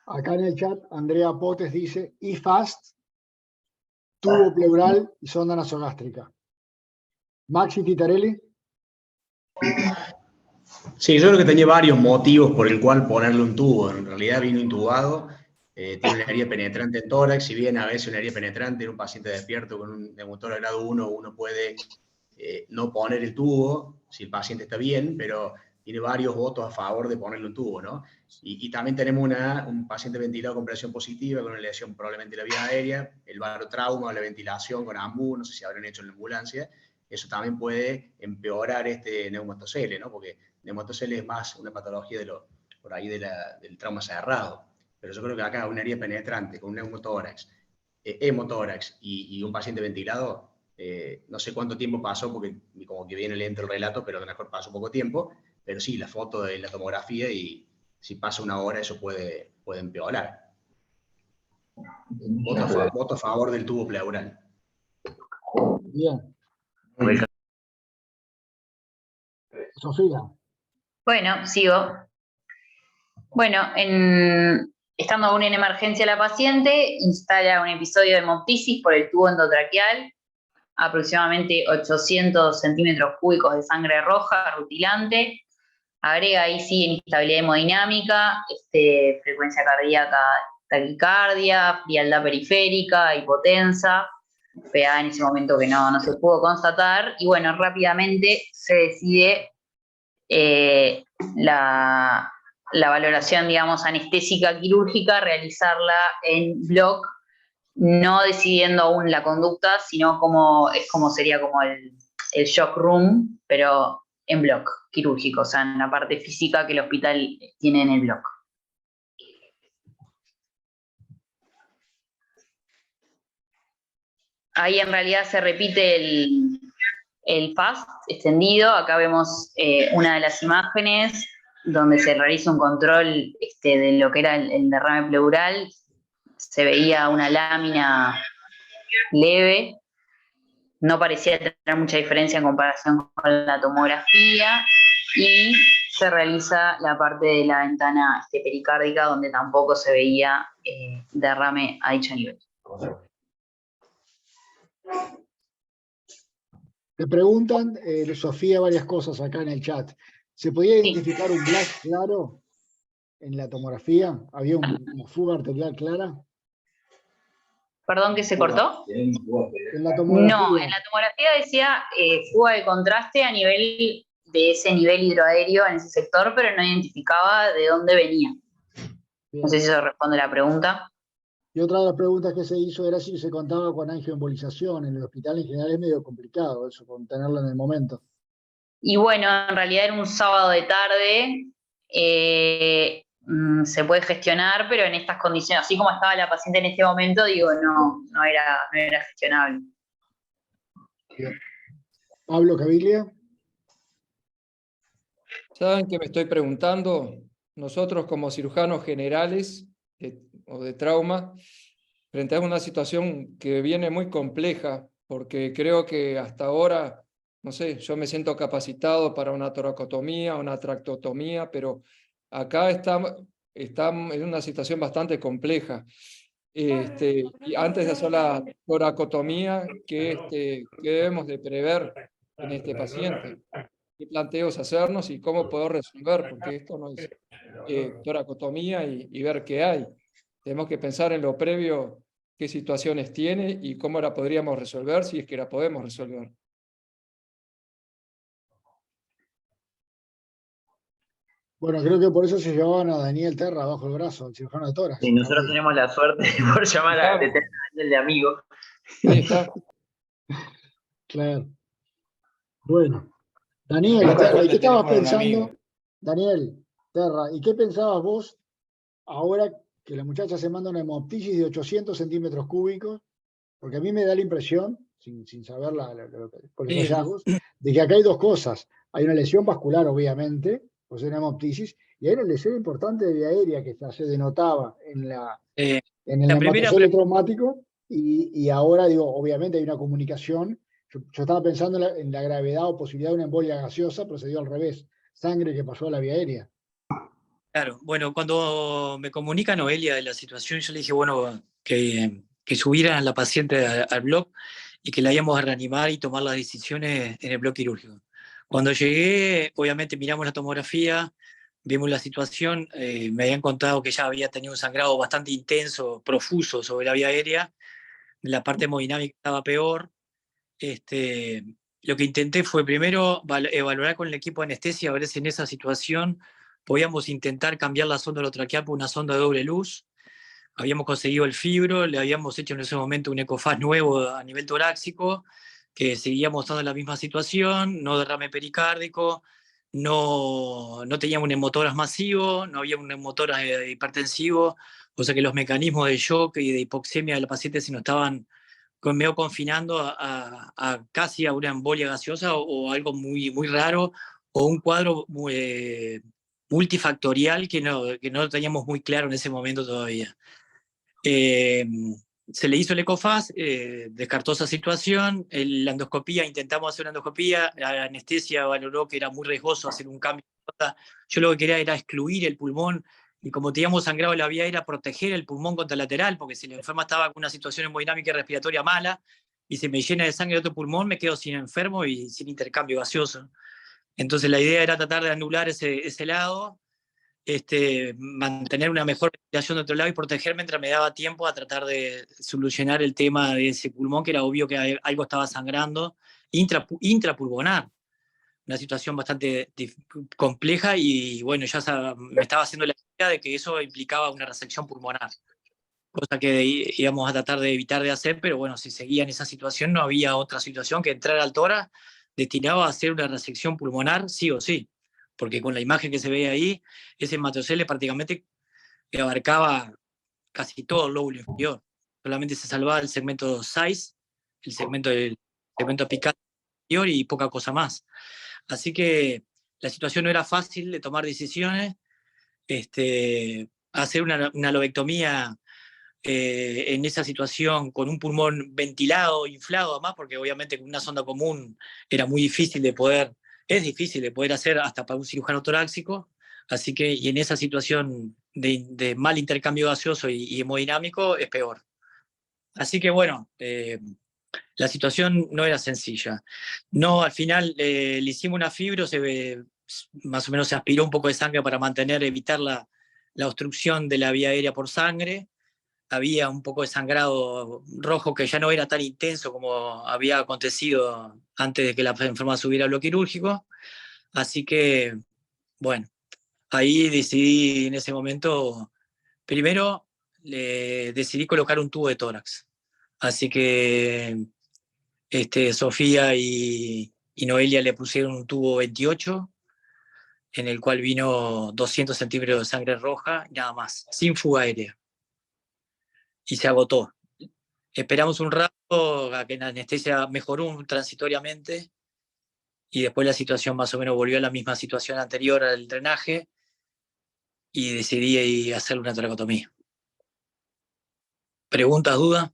Acá en el chat, Andrea Potes dice, IFAST, tubo pleural y sonda nasogástrica. Maxi Titarelli. Sí, yo creo que tenía varios motivos por el cual ponerle un tubo. En realidad vino intubado, tiene una herida penetrante en tórax, si bien a veces una herida penetrante en un paciente despierto con un neumotórax grado 1, uno puede no poner el tubo si el paciente está bien, pero tiene varios votos a favor de ponerle un tubo, ¿no? Y también tenemos un paciente ventilado con presión positiva, con una lesión probablemente de la vía aérea, el barotrauma o la ventilación con AMBU, no sé si habrán hecho en la ambulancia, eso también puede empeorar este neumatocele, ¿no? Porque neumatocele es más una patología por ahí del trauma cerrado. Pero yo creo que acá una herida penetrante con un neumotórax, hemotórax y un paciente ventilado, no sé cuánto tiempo pasó, porque como que viene lento el relato, pero a lo mejor pasó poco tiempo, pero sí, la foto de la tomografía y si pasa una hora eso puede empeorar. Voto a favor del tubo pleural. Bien. Sofía. Bueno, sigo. Bueno, estando aún en emergencia la paciente, instala un episodio de hemoptisis por el tubo endotraqueal, aproximadamente 800 centímetros cúbicos de sangre roja rutilante, agrega ahí sí inestabilidad hemodinámica, frecuencia cardíaca, taquicardia, frialdad periférica, hipotensa, PA en ese momento que no se pudo constatar, y bueno, rápidamente se decide la valoración, digamos, anestésica quirúrgica, realizarla en block, no decidiendo aún la conducta, sino como sería como el shock room, pero en block quirúrgico, o sea, en la parte física que el hospital tiene en el block. Ahí en realidad se repite el FAST extendido. Acá vemos una de las imágenes donde se realiza un control de lo que era el derrame pleural. Se veía una lámina leve, no parecía tener mucha diferencia en comparación con la tomografía, y se realiza la parte de la ventana pericárdica donde tampoco se veía derrame a dicho nivel. Te preguntan, Sofía, varias cosas acá en el chat. ¿Se podía identificar un black claro en la tomografía? ¿Había una fuga arterial clara? ¿Perdón, que se cortó? En la tomografía. No, en la tomografía decía fuga de contraste a nivel de ese nivel hidroaéreo en ese sector, pero no identificaba de dónde venía. Bien. No sé si eso responde a la pregunta. Y otra de las preguntas que se hizo era si se contaba con angioembolización. En el hospital en general es medio complicado eso, con tenerlo en el momento. Y bueno, en realidad era un sábado de tarde, se puede gestionar, pero en estas condiciones, así como estaba la paciente en este momento, digo, no era gestionable. Bien. Pablo Caviglia. ¿Saben qué me estoy preguntando? Nosotros como cirujanos generales o de trauma, frente a una situación que viene muy compleja, porque creo que hasta ahora, no sé, yo me siento capacitado para una toracotomía, una tractotomía, pero acá estamos en una situación bastante compleja. Y antes de hacer la toracotomía, ¿qué debemos de prever en este paciente? ¿Qué planteos hacernos y cómo poder resolver? Porque esto no es toracotomía y ver qué hay. Tenemos que pensar en lo previo, qué situaciones tiene y cómo la podríamos resolver, si es que la podemos resolver. Bueno, creo que por eso se llevaban a Daniel Terra bajo el brazo, el cirujano de tórax. Sí, nosotros tenemos la suerte de poder llamar a Daniel de amigo. Ahí está. Claro. Bueno. Daniel, Terra, ¿y qué estabas pensando? Daniel, Terra, ¿y qué pensabas vos ahora que la muchacha se manda una hemoptisis de 800 centímetros cúbicos? Porque a mí me da la impresión, sin saber por los hallazgos, de que acá hay dos cosas. Hay una lesión vascular, obviamente, pues una hemoptisis, y hay una lesión importante de vía aérea que se denotaba en el hematocele traumático, y ahora, digo, obviamente hay una comunicación. Yo estaba pensando en la gravedad o posibilidad de una embolia gaseosa, pero se dio al revés. Sangre que pasó a la vía aérea. Claro, bueno, cuando me comunica Noelia de la situación, yo le dije, bueno, que subieran a la paciente al bloque y que la íbamos a reanimar y tomar las decisiones en el bloque quirúrgico. Cuando llegué, obviamente miramos la tomografía, vimos la situación, me habían contado que ella había tenido un sangrado bastante intenso, profuso sobre la vía aérea, la parte hemodinámica estaba peor. Lo que intenté fue primero evaluar con el equipo de anestesia, a ver si en esa situación podíamos intentar cambiar la sonda orotraqueal por una sonda de doble luz. Habíamos conseguido el fibro, le habíamos hecho en ese momento un ecofaz nuevo a nivel torácico, que seguía mostrando la misma situación, no derrame pericárdico, no teníamos un hemotoras masivo, no había un hemotoras hipertensivo, o sea que los mecanismos de shock y de hipoxemia de la paciente se nos estaban medio confinando a casi a una embolia gaseosa o algo muy, muy raro, o un cuadro multifactorial que no lo teníamos muy claro en ese momento todavía. Se le hizo el ecofaz, descartó esa situación, la endoscopía, intentamos hacer una endoscopía, la anestesia valoró que era muy riesgoso hacer un cambio. Yo lo que quería era excluir el pulmón, y como teníamos sangrado en la vía era proteger el pulmón contralateral, porque si la enferma estaba con una situación hemodinámica y respiratoria mala, y se me llena de sangre de otro pulmón, me quedo sin enfermo y sin intercambio gaseoso. Entonces la idea era tratar de anular ese lado, mantener una mejor ventilación de otro lado y proteger mientras me daba tiempo a tratar de solucionar el tema de ese pulmón, que era obvio que algo estaba sangrando, intrapulmonar. Una situación bastante compleja y bueno, ya me estaba haciendo la idea de que eso implicaba una resección pulmonar, cosa que íbamos a tratar de evitar de hacer, pero bueno, si seguía en esa situación no había otra situación que entrar al tórax destinado a hacer una resección pulmonar, sí o sí, porque con la imagen que se ve ahí, ese hematocele prácticamente abarcaba casi todo el lóbulo inferior. Solamente se salvaba el segmento 6, el segmento apical inferior y poca cosa más. Así que la situación no era fácil de tomar decisiones. Hacer una lobectomía en esa situación con un pulmón ventilado, inflado además, porque obviamente con una sonda común era muy difícil de poder, es difícil de poder hacer hasta para un cirujano torácico, así que y en esa situación de mal intercambio gaseoso y hemodinámico es peor. Así que bueno, la situación no era sencilla. No, al final le hicimos una fibro, más o menos se aspiró un poco de sangre para evitar la obstrucción de la vía aérea por sangre. Había un poco de sangrado rojo que ya no era tan intenso como había acontecido antes de que la enferma subiera a lo quirúrgico. Así que, bueno, ahí decidí en ese momento, primero decidí colocar un tubo de tórax. Así que Sofía y Noelia le pusieron un tubo 28, en el cual vino 200 centímetros de sangre roja, nada más, sin fuga aérea. Y se agotó. Esperamos un rato a que la anestesia mejoró transitoriamente y después la situación más o menos volvió a la misma situación anterior al drenaje y decidí hacer una toracotomía. ¿Preguntas, dudas?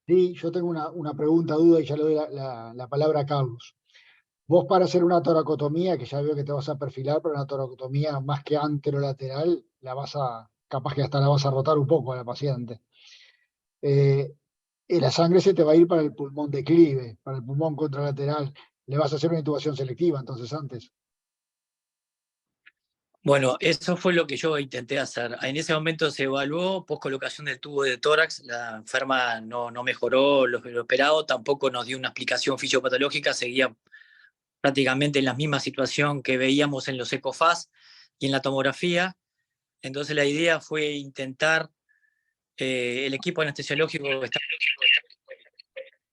Sí, yo tengo una pregunta, duda, y ya le doy la palabra a Carlos. Vos para hacer una toracotomía, que ya veo que te vas a perfilar, pero una toracotomía más que anterolateral, capaz que hasta la vas a rotar un poco a la paciente. Y la sangre se te va a ir para el pulmón declive, para el pulmón contralateral. Le vas a hacer una intubación selectiva, entonces antes. Bueno, eso fue lo que yo intenté hacer. En ese momento se evaluó post-colocación del tubo de tórax, la enferma no mejoró lo esperado, tampoco nos dio una explicación fisiopatológica, seguía prácticamente en la misma situación que veíamos en los ecofaz y en la tomografía. Entonces la idea fue intentar, el equipo anestesiológico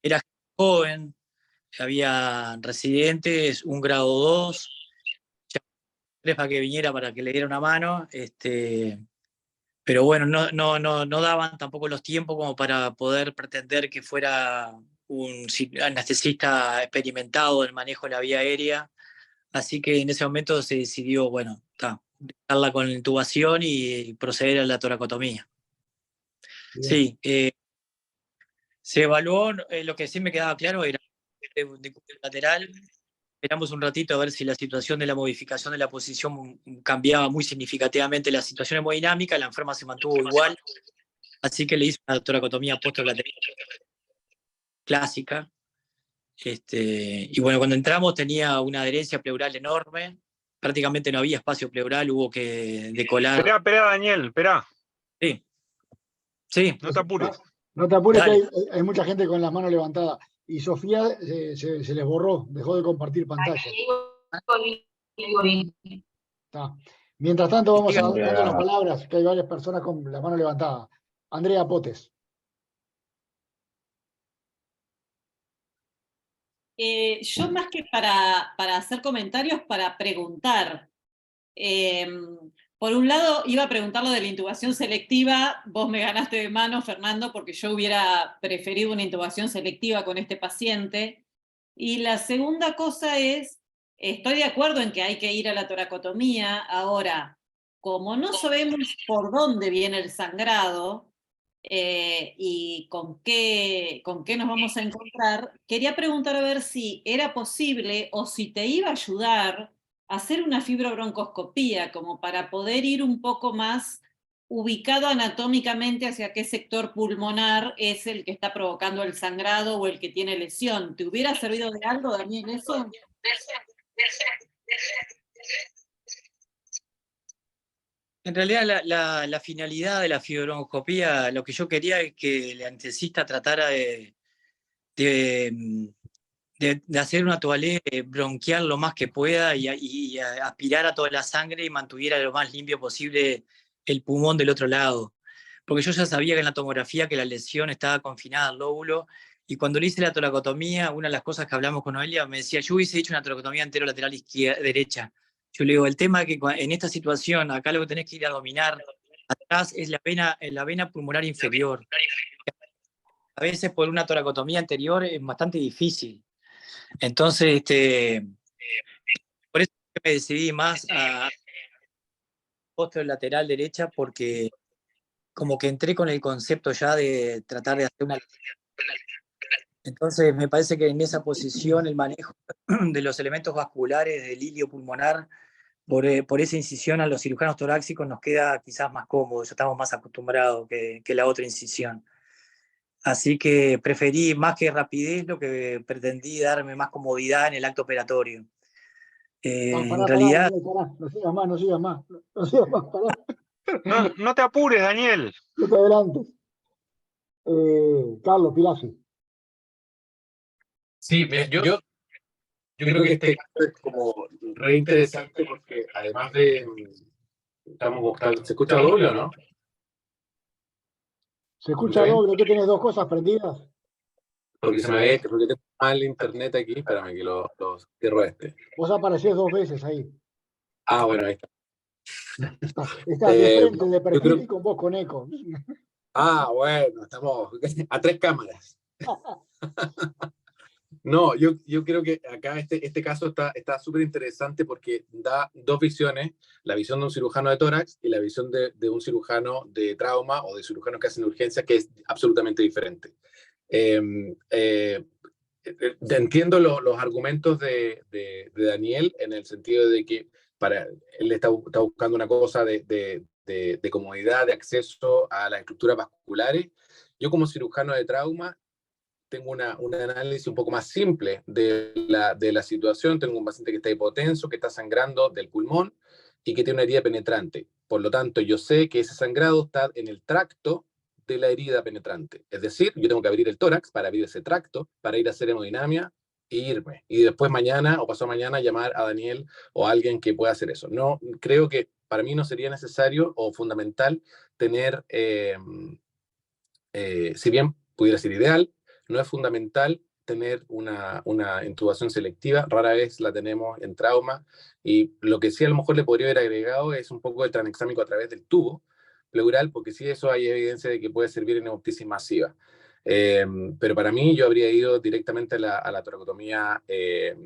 era joven, había residentes, un grado 2, para que viniera para que le diera una mano, pero bueno, no daban tampoco los tiempos como para poder pretender que fuera un anestesista experimentado en el manejo de la vía aérea, así que en ese momento se decidió, bueno, dejarla con la intubación y proceder a la toracotomía. Bien. Sí, se evaluó, lo que sí me quedaba claro era de cuello lateral. Esperamos un ratito a ver si la situación de la modificación de la posición cambiaba muy significativamente la situación hemodinámica, la enferma se mantuvo igual, así que le hizo una toracotomía postlateral clásica. Y bueno, cuando entramos tenía una adherencia pleural enorme, prácticamente no había espacio pleural, hubo que decolar. Esperá, Daniel, esperá. Sí. No te apures. No te apures, Dale. que hay mucha gente con las manos levantadas. Y Sofía se les borró, dejó de compartir pantalla. Está. Mientras tanto, vamos a dar las palabras, que hay varias personas con la mano levantada. Andrea Potes. Yo más que para hacer comentarios, para preguntar. Por un lado, iba a preguntar lo de la intubación selectiva. Vos me ganaste de mano, Fernando, porque yo hubiera preferido una intubación selectiva con este paciente. Y la segunda cosa es, estoy de acuerdo en que hay que ir a la toracotomía. Ahora, como no sabemos por dónde viene el sangrado, y con qué nos vamos a encontrar, quería preguntar a ver si era posible o si te iba a ayudar a hacer una fibrobroncoscopía, como para poder ir un poco más ubicado anatómicamente hacia qué sector pulmonar es el que está provocando el sangrado o el que tiene lesión. ¿Te hubiera servido de algo, Daniel, eso? En realidad la finalidad de la fibrobroncoscopía, lo que yo quería es que el anestesista tratara de hacer una toalé bronquial lo más que pueda y aspirar a toda la sangre y mantuviera lo más limpio posible el pulmón del otro lado. Porque yo ya sabía que en la tomografía que la lesión estaba confinada al lóbulo Y cuando le hice la toracotomía, una de las cosas que hablamos con Noelia, me decía, yo hubiese hecho una toracotomía anterolateral derecha. Yo le digo, el tema es que en esta situación, acá lo que tenés que ir a dominar atrás es la vena pulmonar inferior. A veces por una toracotomía anterior es bastante difícil. Entonces, por eso me decidí más a posterolateral derecha, porque como que entré con el concepto ya de tratar de hacer una... Entonces me parece que en esa posición el manejo de los elementos vasculares del ilio pulmonar por esa incisión a los cirujanos torácicos nos queda quizás más cómodo, ya estamos más acostumbrados que la otra incisión. Así que preferí más que rapidez, lo que pretendí darme más comodidad en el acto operatorio. En realidad... Pará, no sigas más, no sigas más, no sigas más, pará. No te apures, Daniel. No te adelantes. Carlos Pilasi. Sí, yo creo que este caso es como re interesante porque además de... ¿Se escucha doble o no? ¿Se escucha doble? ¿Qué tenés, dos cosas prendidas? Porque porque tengo mal internet aquí, espérame que lo cierro este. Vos aparecés dos veces ahí. Ah, bueno, ahí está. Estás de frente, de perfil y con vos con eco. Ah, bueno, estamos a 3 cámaras. No, yo creo que acá este caso está súper interesante porque da dos visiones, la visión de un cirujano de tórax y la visión de un cirujano de trauma o de cirujanos que hacen urgencias, que es absolutamente diferente. Entiendo los argumentos de Daniel en el sentido de que él está buscando una cosa de comodidad, de acceso a las estructuras vasculares. Yo como cirujano de trauma tengo un análisis un poco más simple de la situación. Tengo un paciente que está hipotenso, que está sangrando del pulmón y que tiene una herida penetrante. Por lo tanto, yo sé que ese sangrado está en el tracto de la herida penetrante. Es decir, yo tengo que abrir el tórax para abrir ese tracto, para ir a hacer hemodinamia e irme. Y después mañana o pasado mañana llamar a Daniel o a alguien que pueda hacer eso. No, creo que para mí no sería necesario o fundamental tener, si bien pudiera ser ideal, no es fundamental tener una intubación selectiva, rara vez la tenemos en trauma, y lo que sí a lo mejor le podría haber agregado es un poco de tranexámico a través del tubo pleural, porque sí eso hay evidencia de que puede servir en hemoptisis masiva. Pero para mí yo habría ido directamente a la toracotomía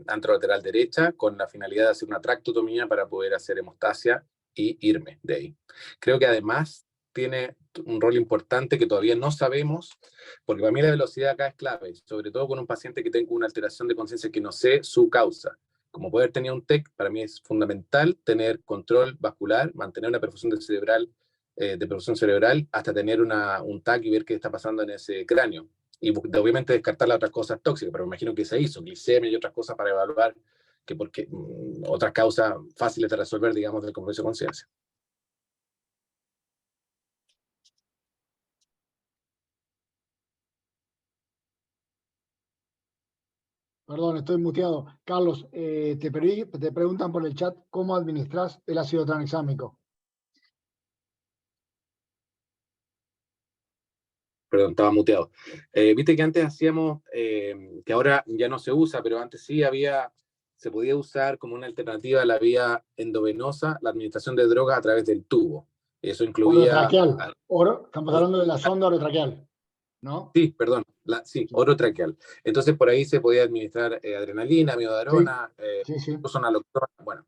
anterolateral derecha con la finalidad de hacer una tractotomía para poder hacer hemostasia y irme de ahí. Creo que además tiene un rol importante que todavía no sabemos, porque para mí la velocidad acá es clave, sobre todo con un paciente que tenga una alteración de conciencia que no sé su causa. Como poder tener un TEC, para mí es fundamental tener control vascular, mantener una perfusión de perfusión cerebral, hasta tener un TAC y ver qué está pasando en ese cráneo. Y obviamente descartar las otras cosas tóxicas, pero me imagino que se hizo, glicemia y otras cosas para evaluar porque otras causas fáciles de resolver, digamos, del compromiso de conciencia. Perdón, estoy muteado. Carlos, te preguntan por el chat cómo administras el ácido tranexámico. Perdón, estaba muteado. Viste que antes hacíamos, que ahora ya no se usa, pero antes sí se podía usar como una alternativa a la vía endovenosa, la administración de drogas a través del tubo. Eso incluía... Orotraqueal. Estamos hablando de la sonda orotraqueal, ¿no? Sí, perdón, sí, orotraqueal. Entonces por ahí se podía administrar adrenalina, amiodarona, naloxona, bueno.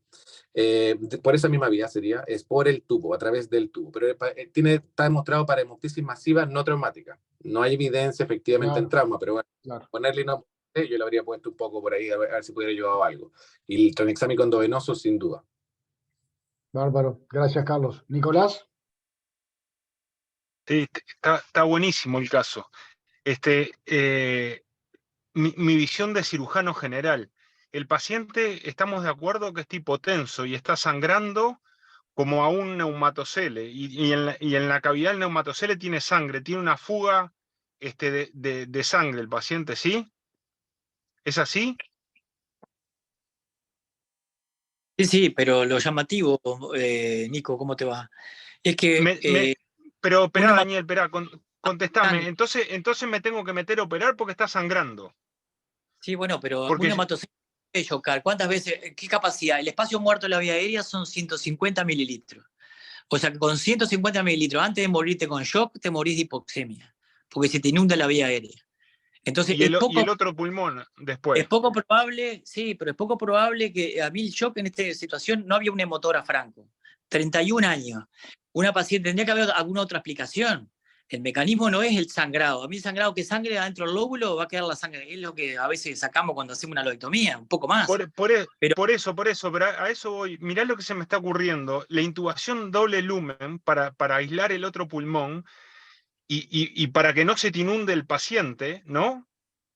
Por esa misma vía es por el tubo, a través del tubo. Pero está demostrado para hemoptisis masiva no traumática. No hay evidencia efectivamente en trauma, pero bueno, ponerle no, yo le habría puesto un poco por ahí a ver si pudiera ayudar algo. Y el tranexámico endovenoso, sin duda. Bárbaro, gracias Carlos. Nicolás. Sí, está buenísimo el caso. Mi visión de cirujano general. El paciente, estamos de acuerdo que está hipotenso y está sangrando como a un neumatocele, y en la cavidad del neumatocele tiene sangre, tiene una fuga de sangre el paciente, ¿sí? ¿Es así? Sí, pero lo llamativo, Nico, ¿cómo te va? Es que... Pero, esperá, Daniel, esperá, contestame, entonces me tengo que meter a operar porque está sangrando. Sí, bueno, pero Porque un hematocele puede chocar. ¿Cuántas veces? ¿Qué capacidad? El espacio muerto de la vía aérea son 150 mililitros. O sea, que con 150 mililitros, antes de morirte con shock, te morís de hipoxemia, porque se te inunda la vía aérea. Entonces, y el otro pulmón después. es poco probable, sí, pero es poco probable que a mí el shock en esta situación no había un hemotora franco. 31 años. Una paciente tendría que haber alguna otra explicación. El mecanismo no es el sangrado. A mí el sangrado que sangre adentro del lóbulo va a quedar la sangre. Es lo que a veces sacamos cuando hacemos una lobotomía, un poco más. Por eso, pero a eso voy. Mirá lo que se me está ocurriendo. La intubación doble lumen para aislar el otro pulmón y para que no se te inunde el paciente, ¿no?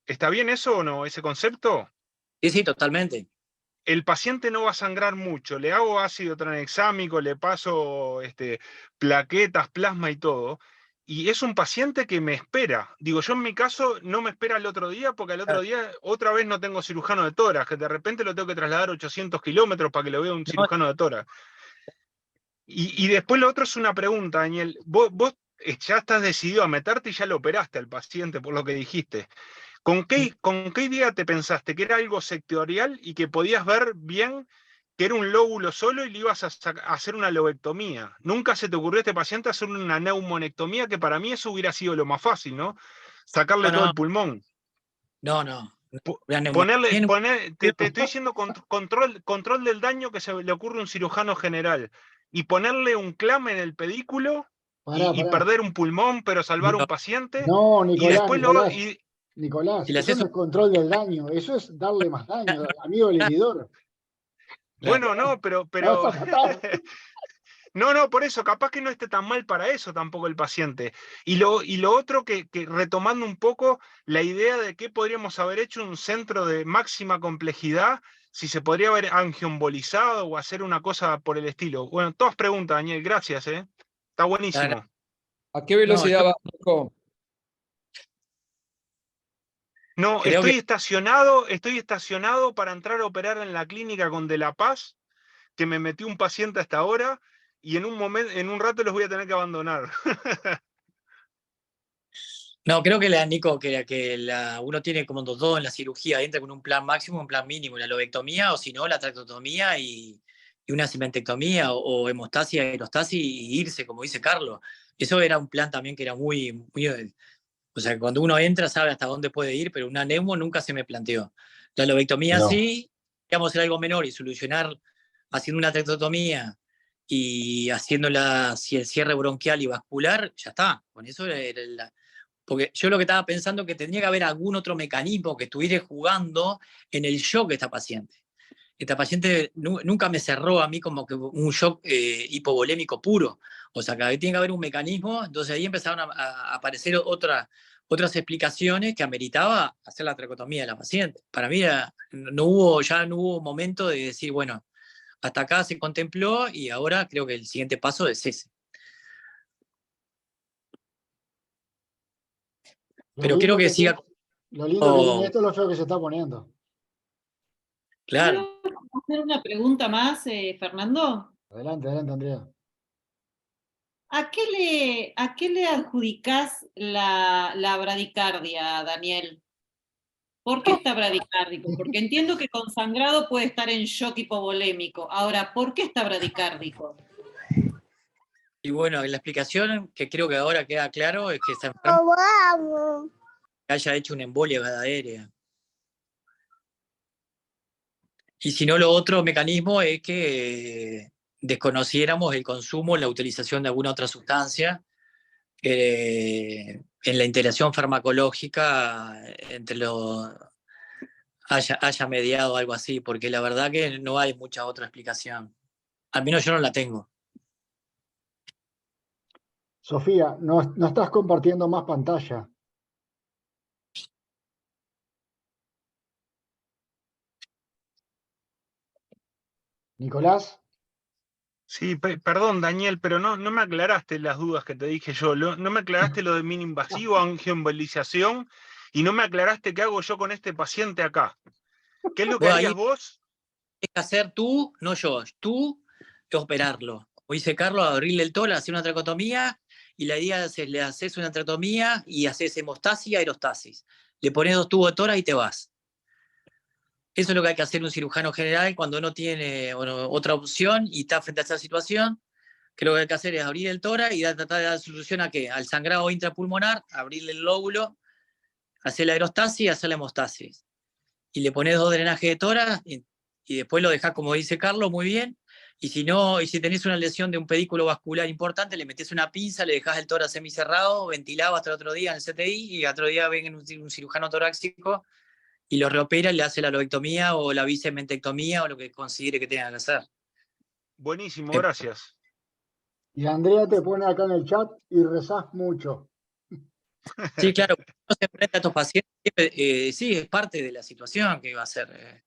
¿Está bien eso o no, ese concepto? Sí, totalmente. El paciente no va a sangrar mucho. Le hago ácido tranexámico, le paso plaquetas, plasma y todo. Y es un paciente que me espera. Digo, yo en mi caso no me espera el otro día porque al otro día otra vez no tengo cirujano de tórax, que de repente lo tengo que trasladar 800 kilómetros para que lo vea un cirujano de tórax. Y después lo otro es una pregunta, Daniel. Vos ya estás decidido a meterte y ya lo operaste al paciente por lo que dijiste. ¿Con qué idea te pensaste? ¿Que era algo sectorial y que podías ver bien que era un lóbulo solo y le ibas a hacer una lobectomía? ¿Nunca se te ocurrió a este paciente hacer una neumonectomía? Que para mí eso hubiera sido lo más fácil, ¿no? Sacarle todo el pulmón. No. Te estoy diciendo control del daño que se le ocurre a un cirujano general. Y ponerle un clam en el pedículo y perder un pulmón, pero salvar un paciente. No, Nicolás, y después Nicolás, eso no es control del daño, eso es darle más daño, amigo del heridor. Bueno, no, pero no, por eso, capaz que no esté tan mal para eso tampoco el paciente. Y lo otro que retomando un poco la idea de que podríamos haber hecho un centro de máxima complejidad, si se podría haber angioembolizado o hacer una cosa por el estilo. Bueno, todas preguntas, Daniel, gracias, está buenísimo. ¿A qué velocidad va, Nico? No, estoy estacionado para entrar a operar en la clínica con De La Paz, que me metió un paciente hasta ahora, y en un rato los voy a tener que abandonar. No, creo que Nico, uno tiene como dos en la cirugía, entra con un plan máximo, un plan mínimo, la lobectomía, o si no, la tractotomía y una cimentectomía, o hemostasia, aerostasis, y irse, como dice Carlos. Eso era un plan también que era muy, o sea, cuando uno entra sabe hasta dónde puede ir, pero una neumo nunca se me planteó. La lobectomía sí, queríamos hacer algo menor y solucionar haciendo una tractotomía y haciéndola, si el cierre bronquial y vascular, ya está. Con eso era porque yo lo que estaba pensando es que tendría que haber algún otro mecanismo que estuviera jugando en el shock de esta paciente. Esta paciente nunca me cerró a mí como que un shock hipovolémico puro. O sea, que ahí tiene que haber un mecanismo. Entonces ahí empezaron a aparecer otras explicaciones que ameritaba hacer la tracotomía de la paciente. Para mí ya no hubo momento de decir, bueno, hasta acá se contempló y ahora creo que el siguiente paso es ese. Pero quiero que siga. Lo lindo que tiene esto es lo feo que se está poniendo. Claro. ¿Puedo hacer una pregunta más, Fernando? Adelante, Andrea. ¿A qué le adjudicás la bradicardia, Daniel? ¿Por qué está bradicárdico? Porque entiendo que con sangrado puede estar en shock hipovolémico. Ahora, ¿por qué está bradicárdico? Y bueno, la explicación que creo que ahora queda claro es que está enfermo, que haya hecho una embolia aérea. Y si no, lo otro mecanismo es que desconociéramos el consumo, la utilización de alguna otra sustancia en la interacción farmacológica entre haya mediado algo así, porque la verdad que no hay mucha otra explicación. Al menos yo no la tengo. Sofía, no estás compartiendo más pantalla. Nicolás. Sí, perdón, Daniel, pero no me aclaraste las dudas que te dije yo. No me aclaraste lo de mini-invasivo, angioembolización, y no me aclaraste qué hago yo con este paciente acá. ¿Qué es lo que harías vos? Es que hacer tú, no yo. Tú, operarlo. O dice Carlos, abrirle el tórax, hacer una tracotomía y la idea es le haces una tratomía y haces hemostasis y aerostasis. Le pones 2 tubos de tórax y te vas. Eso es lo que hay que hacer un cirujano general cuando no tiene otra opción y está frente a esa situación. Creo que hay que hacer es abrir el tórax y tratar de dar solución a ¿qué? Al sangrado intrapulmonar, abrirle el lóbulo, hacer la aerostasis y hacer la hemostasis. Y le pones 2 drenajes de tórax y después lo dejás, como dice Carlos, muy bien. Y si no, y si tenés una lesión de un pedículo vascular importante, le metés una pinza, le dejás el tórax semicerrado, ventilado hasta el otro día en el CTI, y otro día viene un cirujano torácico y lo reopera y le hace la lobectomía o la bicementectomía o lo que considere que tenga que hacer. Buenísimo, gracias. Y Andrea te pone acá en el chat y rezás mucho. Sí, claro, cuando uno se enfrenta a estos pacientes, sí, es parte de la situación que va a ser.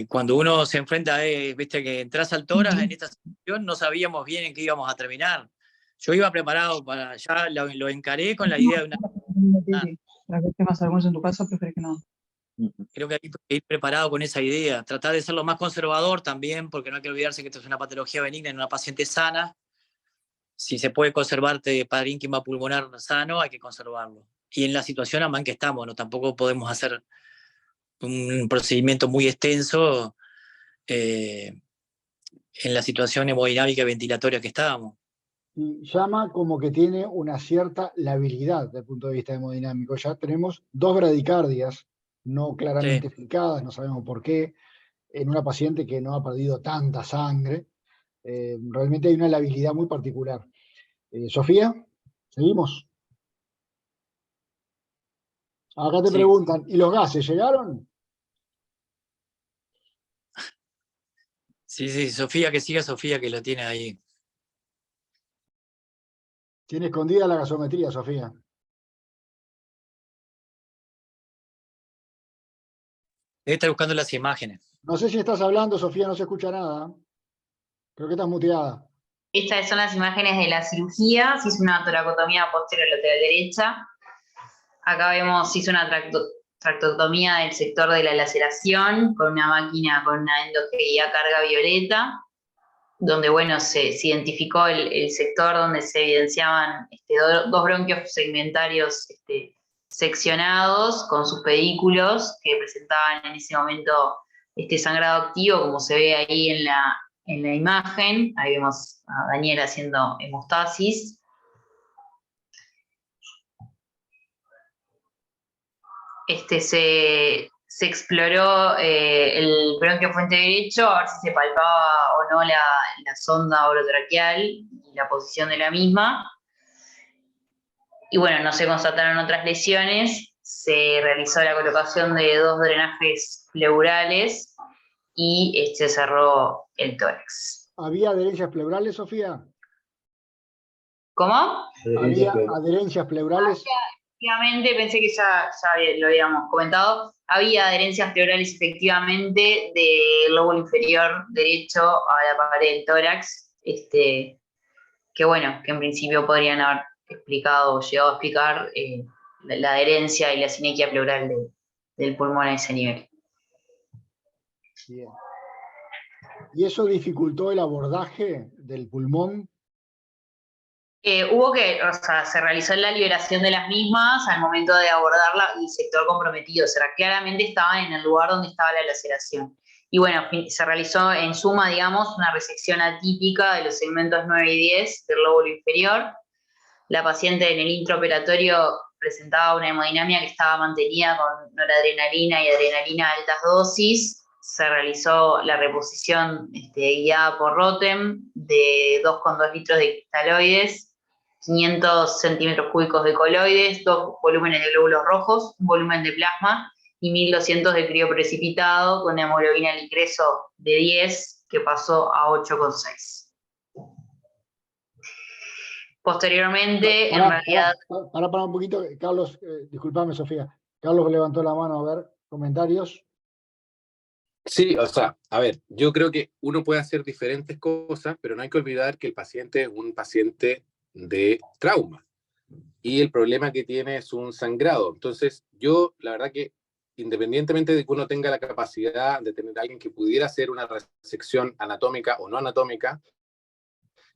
Cuando uno se enfrenta, viste que entras al tórax en esta situación, no sabíamos bien en qué íbamos a terminar. Yo iba preparado para, ya lo encaré con la idea de una... Para que estés más algunos en tu casa, preferís que no. Creo que hay que ir preparado con esa idea, tratar de ser lo más conservador también, porque no hay que olvidarse que esto es una patología benigna en una paciente sana. Si se puede conservarte parénquima pulmonar sano, hay que conservarlo. Y en la situación en que estamos, ¿no? Tampoco podemos hacer un procedimiento muy extenso en la situación hemodinámica y ventilatoria que estábamos. Y llama como que tiene una cierta labilidad desde el punto de vista hemodinámico. Ya tenemos 2 bradicardias no claramente explicadas, no sabemos por qué, en una paciente que no ha perdido tanta sangre. Realmente hay una labilidad muy particular. Sofía, ¿seguimos? Acá te preguntan, ¿y los gases llegaron? Sí, Sofía, que siga Sofía, que lo tiene ahí. Tiene escondida la gasometría, Sofía. Debe estar buscando las imágenes. No sé si estás hablando, Sofía, no se escucha nada. Creo que estás muteada. Estas son las imágenes de la cirugía. Se hizo una toracotomía posterior lateral derecha. Acá vemos, se hizo una tractotomía del sector de la laceración con una máquina con una endogelia carga violeta, donde, bueno, se identificó el sector donde se evidenciaban 2 bronquios segmentarios seccionados con sus pedículos que presentaban en ese momento sangrado activo, como se ve ahí en la imagen. Ahí vemos a Daniel haciendo hemostasis. Se exploró el bronquio fuente derecho, a ver si se palpaba o no la sonda orotraqueal y la posición de la misma. Y bueno, no se constataron otras lesiones. Se realizó la colocación de 2 drenajes pleurales y se cerró el tórax. ¿Había adherencias pleurales, Sofía? ¿Cómo? ¿Había adherencias pleurales? Efectivamente, pensé que ya lo habíamos comentado. Había adherencias pleurales efectivamente del lóbulo inferior derecho a la pared del tórax, que bueno, que en principio podrían haber explicado o llegado a explicar la adherencia y la sinequia pleural del pulmón a ese nivel. Bien. ¿Y eso dificultó el abordaje del pulmón? Se realizó la liberación de las mismas al momento de abordarla y el sector comprometido, o sea, claramente estaban en el lugar donde estaba la laceración. Y bueno, se realizó en suma, digamos, una resección atípica de los segmentos 9 y 10 del lóbulo inferior. La paciente en el intraoperatorio presentaba una hemodinamia que estaba mantenida con noradrenalina y adrenalina a altas dosis. Se realizó la reposición guiada por Rotem de 2,2 litros de cristaloides, 500 centímetros cúbicos de coloides, 2 volúmenes de glóbulos rojos, un volumen de plasma y 1200 de crioprecipitado con hemoglobina lincreso de 10 que pasó a 8,6. Posteriormente, en realidad... Para un poquito, Carlos, discúlpame, Sofía. Carlos levantó la mano, a ver, comentarios. Sí, o sea, a ver, yo creo que uno puede hacer diferentes cosas, pero no hay que olvidar que el paciente es un paciente de trauma y el problema que tiene es un sangrado. Entonces, yo, la verdad que independientemente de que uno tenga la capacidad de tener a alguien que pudiera hacer una resección anatómica o no anatómica,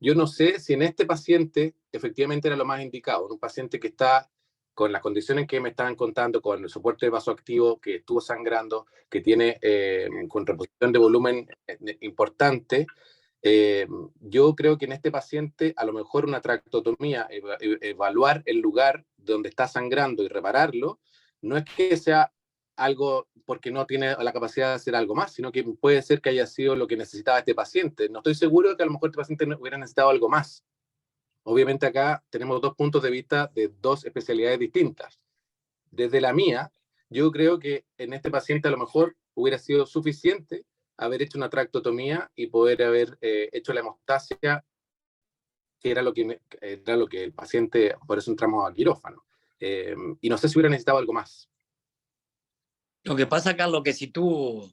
Yo no sé si en este paciente efectivamente era lo más indicado, un paciente que está con las condiciones que me estaban contando, con el soporte vasoactivo, que estuvo sangrando, que tiene con reposición de volumen importante. Yo creo que en este paciente a lo mejor una tractotomía, evaluar el lugar donde está sangrando y repararlo, no es que sea algo porque no tiene la capacidad de hacer algo más, sino que puede ser que haya sido lo que necesitaba este paciente. No estoy seguro de que a lo mejor este paciente hubiera necesitado algo más. Obviamente acá tenemos dos puntos de vista de dos especialidades distintas. Desde la mía, yo creo que en este paciente a lo mejor hubiera sido suficiente haber hecho una tractotomía y poder haber hecho la hemostasia, que era lo que el paciente, por eso entramos a quirófano. Y no sé si hubiera necesitado algo más. Lo que pasa, Carlos, que si tú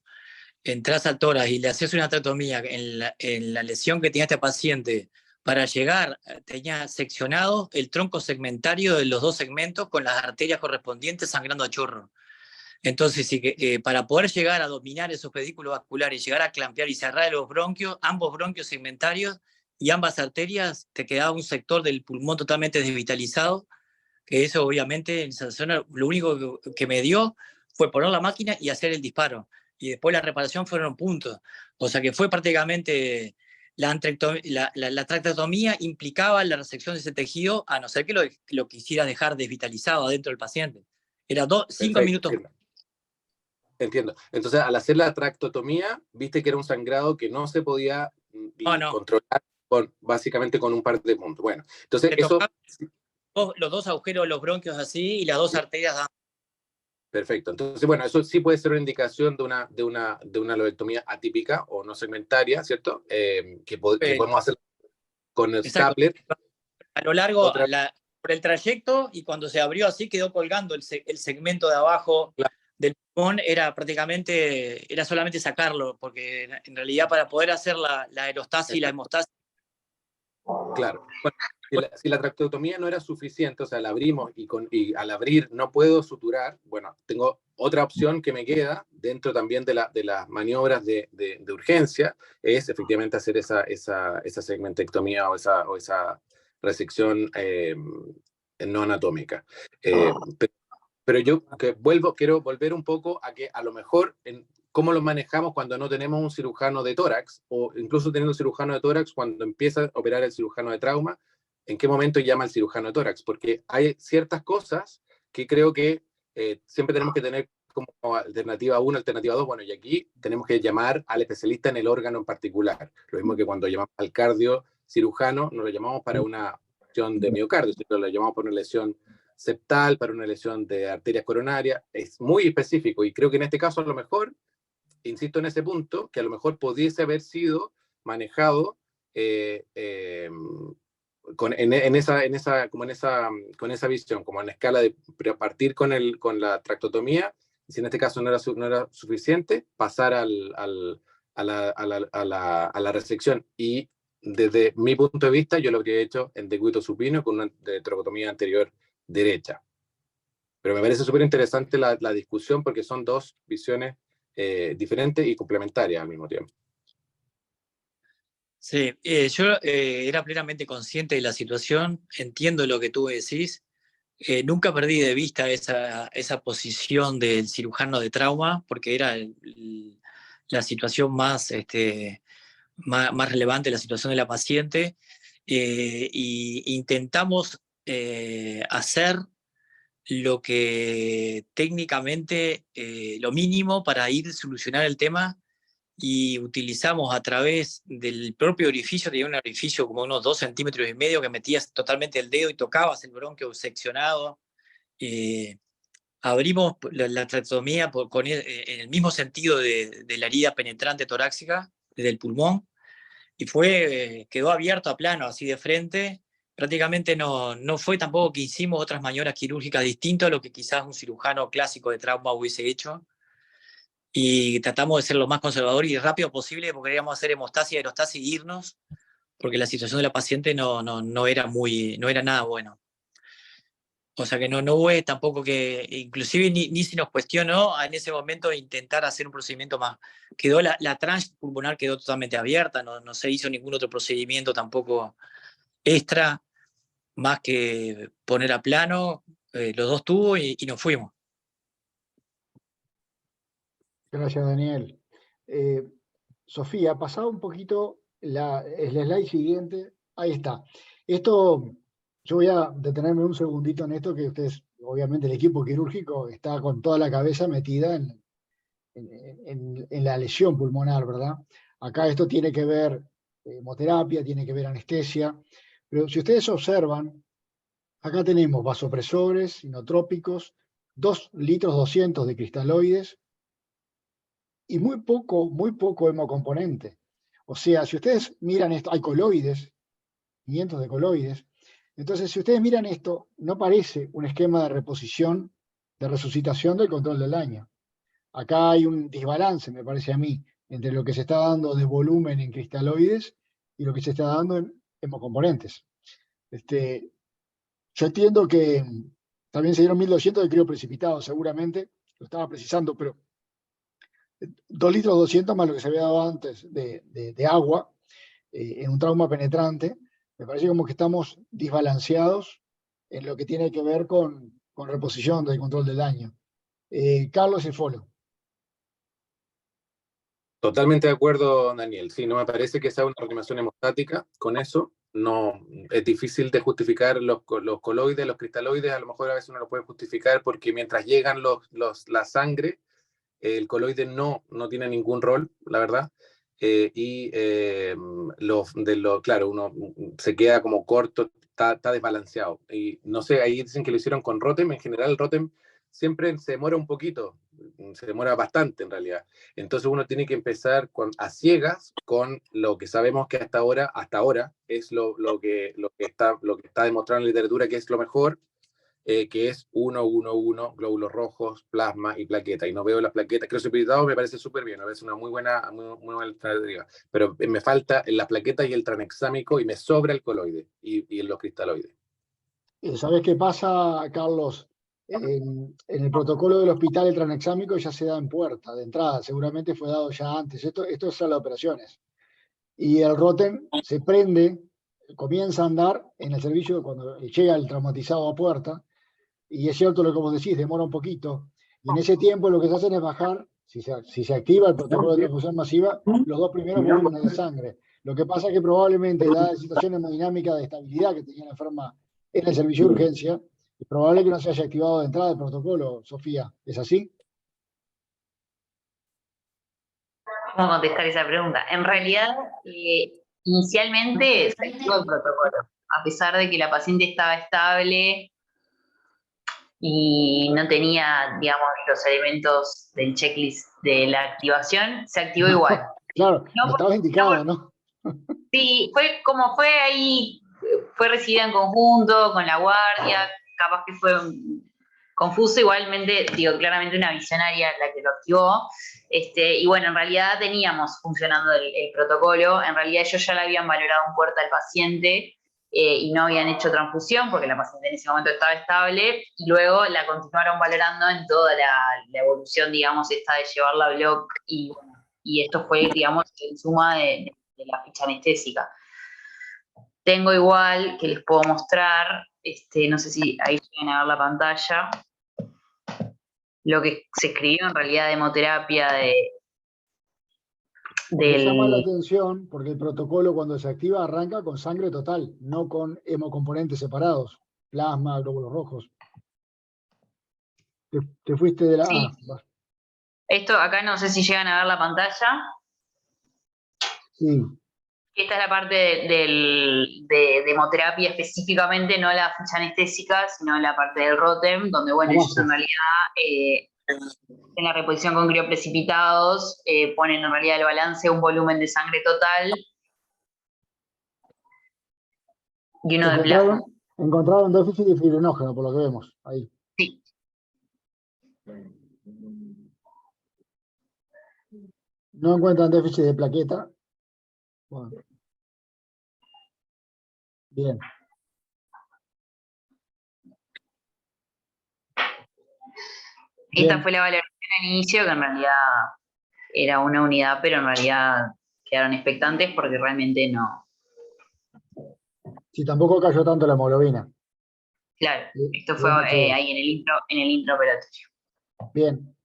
entras al tórax y le haces una tratomía en la lesión que tenía este paciente, para llegar, tenía seccionado el tronco segmentario de los dos segmentos con las arterias correspondientes sangrando a chorro. Entonces, para poder llegar a dominar esos pedículos vasculares, llegar a clampear y cerrar los bronquios, ambos bronquios segmentarios y ambas arterias, te quedaba un sector del pulmón totalmente desvitalizado, que eso obviamente en esa zona lo único que me dio fue poner la máquina y hacer el disparo. Y después la reparación fueron puntos. O sea que fue prácticamente la tractotomía implicaba la resección de ese tejido, a no ser que lo quisiera dejar desvitalizado adentro del paciente. Era 5 minutos. Entiendo. Entonces, al hacer la tractotomía, viste que era un sangrado que no se podía controlar básicamente con un par de puntos. Bueno, entonces eso... Los dos agujeros de los bronquios así y las dos arterias dan. Perfecto. Entonces, bueno, eso sí puede ser una indicación de una lobectomía atípica o no segmentaria, ¿cierto? Que podemos hacer con el stapler. A lo largo, por el trayecto, y cuando se abrió así, quedó colgando el segmento de abajo del pulmón, era solamente sacarlo, porque en realidad para poder hacer la aerostasis y la hemostasis. Claro. Bueno, si la tractotomía no era suficiente, o sea, la abrimos y al abrir no puedo suturar, bueno, tengo otra opción que me queda dentro también de las maniobras de urgencia, es efectivamente hacer esa segmentectomía o esa resección no anatómica. Pero yo quiero volver un poco a que a lo mejor cómo lo manejamos cuando no tenemos un cirujano de tórax, o incluso teniendo un cirujano de tórax, cuando empieza a operar el cirujano de trauma, en qué momento llama al cirujano de tórax, porque hay ciertas cosas que creo que siempre tenemos que tener como alternativa 1, alternativa 2, bueno, y aquí tenemos que llamar al especialista en el órgano en particular. Lo mismo que cuando llamamos al cardio cirujano, no lo llamamos para una lesión de miocardio, sino lo llamamos para una lesión septal, para una lesión de arterias coronarias, es muy específico, y creo que en este caso a lo mejor, insisto en ese punto, que a lo mejor pudiese haber sido manejado con esa visión, como en la escala de partir con la tractotomía, y si en este caso no era suficiente, pasar a la resección. Y desde mi punto de vista, yo lo habría hecho en decúbito supino con una tracotomía anterior derecha. Pero me parece súper interesante la discusión, porque son dos visiones diferentes y complementarias al mismo tiempo. Sí, yo era plenamente consciente de la situación, entiendo lo que tú decís, nunca perdí de vista esa posición del cirujano de trauma, porque era la situación más relevante, la situación de la paciente, y intentamos hacer lo que técnicamente, lo mínimo para ir a solucionar el tema, y utilizamos a través del propio orificio, tenía un orificio como unos 2,5 centímetros, que metías totalmente el dedo y tocabas el bronquio seccionado. Abrimos la tracotomía en el mismo sentido de la herida penetrante torácica, desde el pulmón, y quedó abierto a plano, así de frente. Prácticamente no fue tampoco que hicimos otras maniobras quirúrgicas distintas a lo que quizás un cirujano clásico de trauma hubiese hecho. Y tratamos de ser lo más conservador y rápido posible, porque queríamos hacer hemostasia y aerostasia y irnos, porque la situación de la paciente no era nada bueno. O sea que no hubo tampoco que, inclusive ni se nos cuestionó en ese momento intentar hacer un procedimiento más. Quedó la tranche pulmonar quedó totalmente abierta, no se hizo ningún otro procedimiento tampoco extra, más que poner a plano los dos tubos y nos fuimos. Gracias, Daniel. Sofía, pasado un poquito el slide siguiente. Ahí está. Esto, yo voy a detenerme un segundito en esto, que ustedes, obviamente el equipo quirúrgico está con toda la cabeza metida en la lesión pulmonar, ¿verdad? Acá esto tiene que ver hemoterapia, tiene que ver anestesia, pero si ustedes observan, acá tenemos vasopresores, inotrópicos, 2 litros 200 de cristaloides, y muy poco hemocomponente. O sea, si ustedes miran esto, hay coloides, cientos de coloides. Entonces, si ustedes miran esto, no parece un esquema de reposición, de resucitación del control del daño. Acá hay un desbalance, me parece a mí, entre lo que se está dando de volumen en cristaloides y lo que se está dando en hemocomponentes. Yo entiendo que también se dieron 1200 de crioprecipitado, seguramente, lo estaba precisando, pero 2 litros 200 más lo que se había dado antes de agua en un trauma penetrante, me parece como que estamos desbalanceados en lo que tiene que ver con reposición del control del daño. Carlos y Folo. Totalmente de acuerdo, Daniel. Sí, no me parece que sea una reanimación hemostática. Con eso no es difícil de justificar los coloides, los cristaloides. A lo mejor a veces uno lo puede justificar porque mientras llegan la sangre, el coloide no tiene ningún rol, la verdad. Claro, uno se queda como corto, está desbalanceado. Y no sé, ahí dicen que lo hicieron con Rotem. En general, el Rotem siempre se demora un poquito, se demora bastante en realidad. Entonces uno tiene que empezar a ciegas con lo que sabemos que hasta ahora es lo que está demostrado en la literatura que es lo mejor, que es 1-1-1, glóbulos rojos, plasma y plaqueta. Y no veo las plaquetas. Crioprecipitado me parece súper bien, me parece una muy buena alternativa. Pero me falta en las plaquetas y el tranexámico y me sobra el coloide y los cristaloides. ¿Sabes qué pasa, Carlos? En el protocolo del hospital el tranexámico ya se da en puerta, de entrada, seguramente fue dado ya antes. Esto es sala de operaciones. Y el Rotem se prende, comienza a andar en el servicio cuando llega el traumatizado a puerta, y es cierto lo que vos decís, demora un poquito. Y en ese tiempo lo que se hacen es bajar, si se activa el protocolo de transfusión masiva, los 2 primeros volúmenes de sangre. Lo que pasa es que probablemente, dada la situación hemodinámica de estabilidad que tenía la enferma en el servicio de urgencia, es probable que no se haya activado de entrada el protocolo, Sofía. ¿Es así? ¿Cómo contestar esa pregunta? En realidad, inicialmente se activó el protocolo, a pesar de que la paciente estaba estable y no tenía, digamos, los elementos del checklist de la activación, se activó igual. Claro, no estaba indicado, ¿no? Sí, fue ahí, fue recibida en conjunto con la guardia, capaz que fue confuso, igualmente, digo, claramente una visionaria la que lo activó. Y bueno, en realidad teníamos funcionando el protocolo, en realidad ellos ya le habían valorado en puerta al paciente y no habían hecho transfusión porque la paciente en ese momento estaba estable, y luego la continuaron valorando en toda la evolución, digamos, esta de llevarla a block, y esto fue, digamos, en suma de la ficha anestésica. Tengo igual que les puedo mostrar, no sé si ahí llegan a ver la pantalla, lo que se escribió en realidad de hemoterapia Me llama la atención porque el protocolo cuando se activa arranca con sangre total, no con hemocomponentes separados, plasma, glóbulos rojos. Te fuiste de la... Sí. Esto acá no sé si llegan a ver la pantalla. Sí. Esta es la parte de hemoterapia específicamente, no la ficha anestésica, sino la parte del Rotem, donde, bueno, ellos en realidad en la reposición con crioprecipitados ponen en realidad el balance, un volumen de sangre total y uno de plasma. Encontraron déficit de fibrinógeno, por lo que vemos ahí. Sí. No encuentran déficit de plaqueta. Bueno. Bien. Esta Bien. fue la valoración al inicio, que en realidad era una unidad, pero en realidad quedaron expectantes porque realmente no. Si tampoco cayó tanto la hemoglobina. Claro, esto fue Bien hecho. ahí en el intraoperatorio. Bien.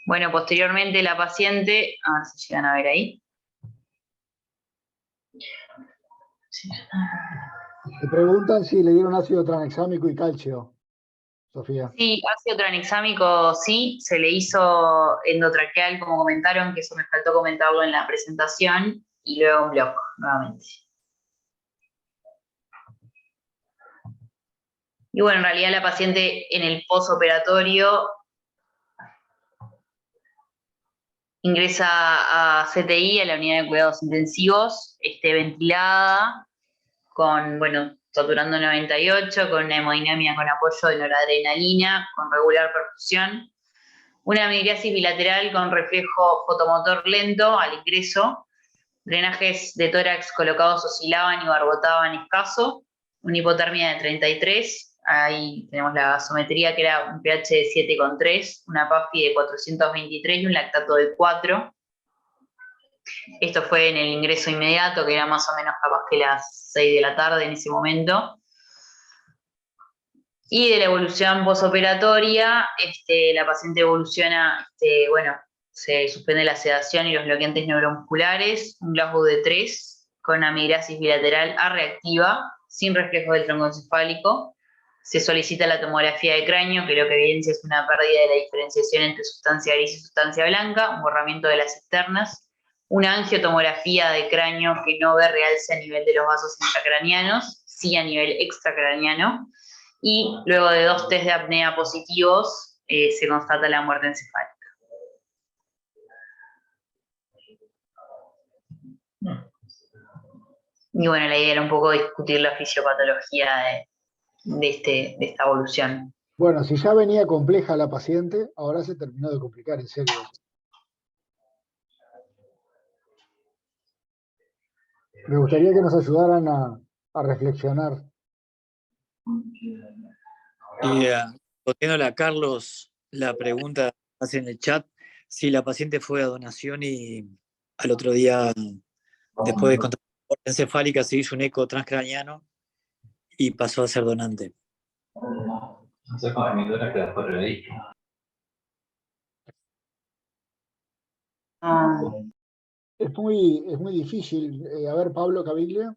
Bueno, posteriormente la paciente, a ver si llegan a ver ahí. Te preguntan si le dieron ácido tranexámico y calcio, Sofía. Sí, ácido tranexámico sí, se le hizo endotraqueal, como comentaron, que eso me faltó comentarlo en la presentación, y luego un block nuevamente. Y bueno, en realidad la paciente en el posoperatorio ingresa a CTI, a la unidad de cuidados intensivos, ventilada, con, bueno, saturando 98, con una hemodinamia con apoyo de noradrenalina, con regular perfusión, una migriasis bilateral con reflejo fotomotor lento al ingreso, drenajes de tórax colocados oscilaban y barbotaban escaso, una hipotermia de 33, ahí tenemos la gasometría que era un pH de 7,3, una PAFI de 423 y un lactato de 4. Esto fue en el ingreso inmediato, que era más o menos capaz que las 6 de la tarde en ese momento. Y de la evolución posoperatoria, la paciente evoluciona, bueno, se suspende la sedación y los bloqueantes neuromusculares, un Glasgow de 3, con una migrasis bilateral A reactiva, sin reflejo del troncoencefálico. Se solicita la tomografía de cráneo, que lo que evidencia es una pérdida de la diferenciación entre sustancia gris y sustancia blanca, un borramiento de las externas, una angiotomografía de cráneo que no ve realce a nivel de los vasos intracraneanos, sí a nivel extracraneano, y luego de 2 test de apnea positivos se constata la muerte encefálica. Y bueno, la idea era un poco discutir la fisiopatología de esta evolución. Bueno, si ya venía compleja la paciente, ahora se terminó de complicar, en serio. Me gustaría que nos ayudaran a reflexionar. Y respondiéndole a Carlos, la pregunta hace en el chat, si la paciente fue a donación y al otro día, después de contraer la muerte encefálica, se hizo un eco transcraniano y pasó a ser donante. Es muy difícil. A ver, Pablo Caviglia.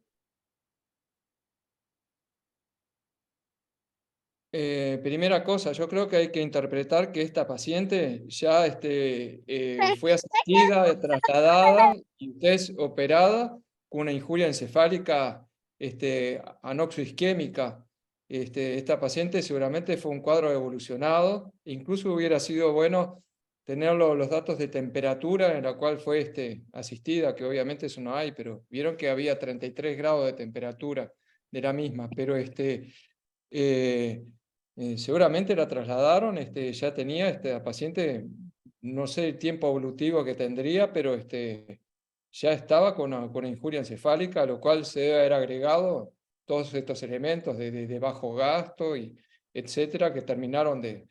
Primera cosa, yo creo que hay que interpretar que esta paciente ya fue asistida, trasladada y es operada con una injuria encefálica anoxoisquémica. Esta paciente seguramente fue un cuadro evolucionado, incluso hubiera sido bueno tener los datos de temperatura en la cual fue asistida, que obviamente eso no hay, pero vieron que había 33 grados de temperatura de la misma, pero seguramente la trasladaron, ya tenía esta paciente, no sé el tiempo evolutivo que tendría, pero ya estaba con una injuria encefálica, a lo cual se debe haber agregado todos estos elementos de bajo gasto, y etcétera, que terminaron de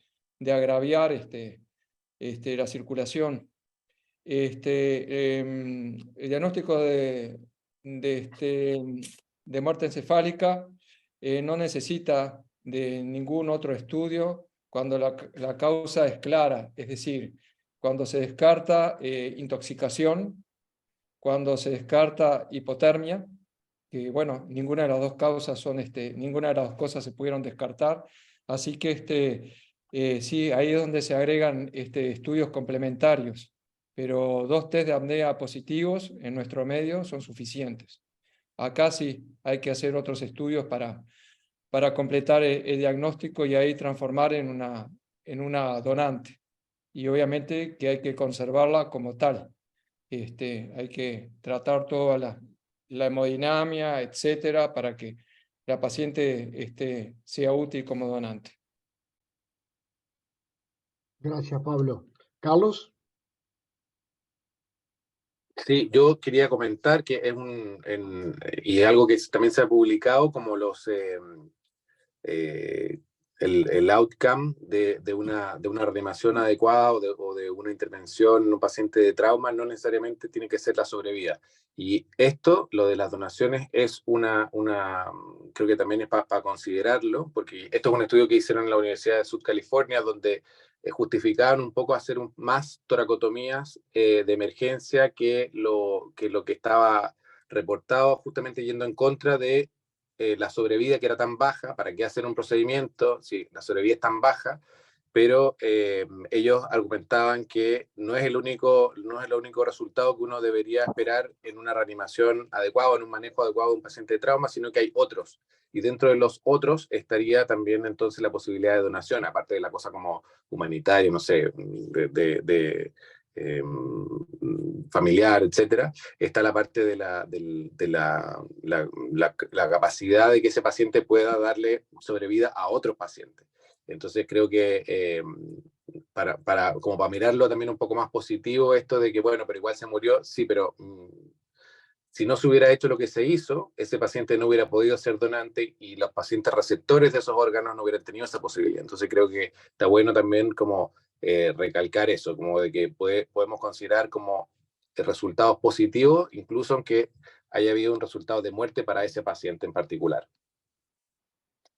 agraviar la circulación. El diagnóstico de muerte encefálica no necesita de ningún otro estudio cuando la causa es clara, es decir, cuando se descarta intoxicación, cuando se descarta hipotermia, que bueno, ninguna de las dos causas ninguna de las dos cosas se pudieron descartar, así que sí, ahí es donde se agregan estudios complementarios, pero 2 test de apnea positivos en nuestro medio son suficientes. Acá sí hay que hacer otros estudios para completar el diagnóstico y ahí transformar en una donante. Y obviamente que hay que conservarla como tal. Hay que tratar toda la hemodinamia, etcétera, para que la paciente sea útil como donante. Gracias, Pablo. Carlos. Sí, yo quería comentar que es y algo que también se ha publicado como el outcome de una reanimación adecuada o de una intervención en un paciente de trauma no necesariamente tiene que ser la sobrevida. Y esto, lo de las donaciones, es creo que también es para considerarlo, porque esto es un estudio que hicieron en la Universidad de South California, donde justificaban un poco hacer más toracotomías de emergencia que lo que estaba reportado, justamente yendo en contra de la sobrevida que era tan baja. ¿Para qué hacer un procedimiento si la sobrevida es tan baja? Pero ellos argumentaban que no es el único resultado que uno debería esperar en una reanimación adecuada, en un manejo adecuado de un paciente de trauma, sino que hay otros. Y dentro de los otros estaría también entonces la posibilidad de donación, aparte de la cosa como humanitaria, no sé, familiar, etcétera. Está la parte de la capacidad de que ese paciente pueda darle sobrevida a otros pacientes. Entonces creo que como para mirarlo también un poco más positivo, esto de que, bueno, pero igual se murió, sí, pero si no se hubiera hecho lo que se hizo, ese paciente no hubiera podido ser donante y los pacientes receptores de esos órganos no hubieran tenido esa posibilidad. Entonces creo que está bueno también como recalcar eso, como de que podemos considerar como resultados positivos, incluso aunque haya habido un resultado de muerte para ese paciente en particular.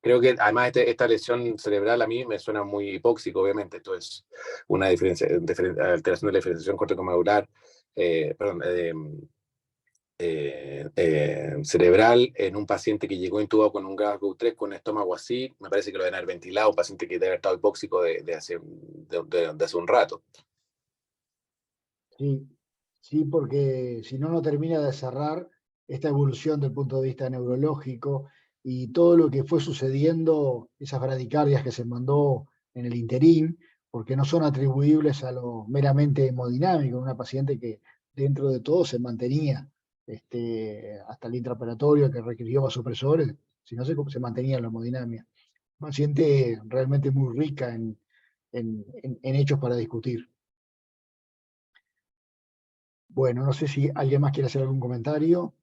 Creo que además esta lesión cerebral a mí me suena muy hipóxico, obviamente. Esto es una alteración de la diferenciación corticomedular, cerebral en un paciente que llegó intubado con un Glasgow 3 con estómago así. Me parece que lo deben haber ventilado, un paciente que debe haber estado hipóxico de hace un rato. Sí, porque si no termina de cerrar esta evolución desde el punto de vista neurológico y todo lo que fue sucediendo, esas bradicardias que se mandó en el interín, porque no son atribuibles a lo meramente hemodinámico, una paciente que dentro de todo se mantenía hasta el intraoperatorio que requirió vasopresores, si no se mantenía en la hemodinamia. Paciente realmente muy rica en hechos para discutir. Bueno, no sé si alguien más quiere hacer algún comentario.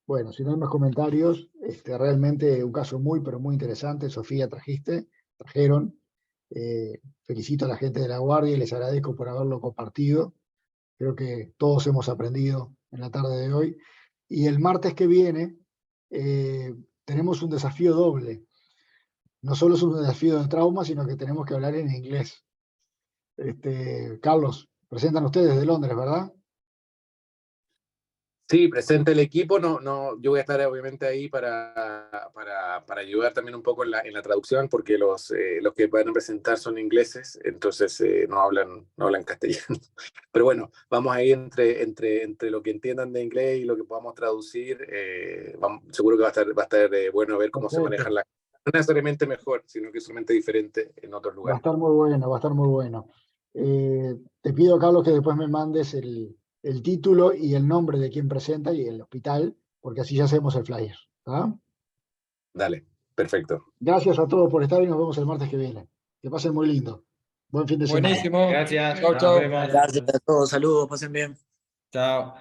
Bueno, si no hay más comentarios, realmente un caso muy, pero muy interesante. Sofía, trajeron. Felicito a la gente de La Guardia y les agradezco por haberlo compartido. Creo que todos hemos aprendido en la tarde de hoy. Y el martes que viene tenemos un desafío doble. No solo es un desafío de trauma, sino que tenemos que hablar en inglés. Carlos, presentan ustedes desde Londres, ¿verdad? Sí, presente el equipo. Yo voy a estar obviamente ahí para ayudar también un poco en la traducción, porque los que van a presentar son ingleses, entonces no hablan castellano. Pero bueno, vamos ahí entre lo que entiendan de inglés y lo que podamos traducir. Seguro que va a estar bueno ver cómo se manejan las cosas. No necesariamente mejor, sino que solamente diferente en otros lugares. Va a estar muy bueno. Te pido, Carlos, que después me mandes el título y el nombre de quien presenta y el hospital, porque así ya hacemos el flyer. ¿Ah? Dale, perfecto. Gracias a todos por estar y nos vemos el martes que viene. Que pasen muy lindo. Buen fin de semana. Buenísimo. Gracias. Chau, chau. Gracias a todos. Saludos. Pasen bien. Chao.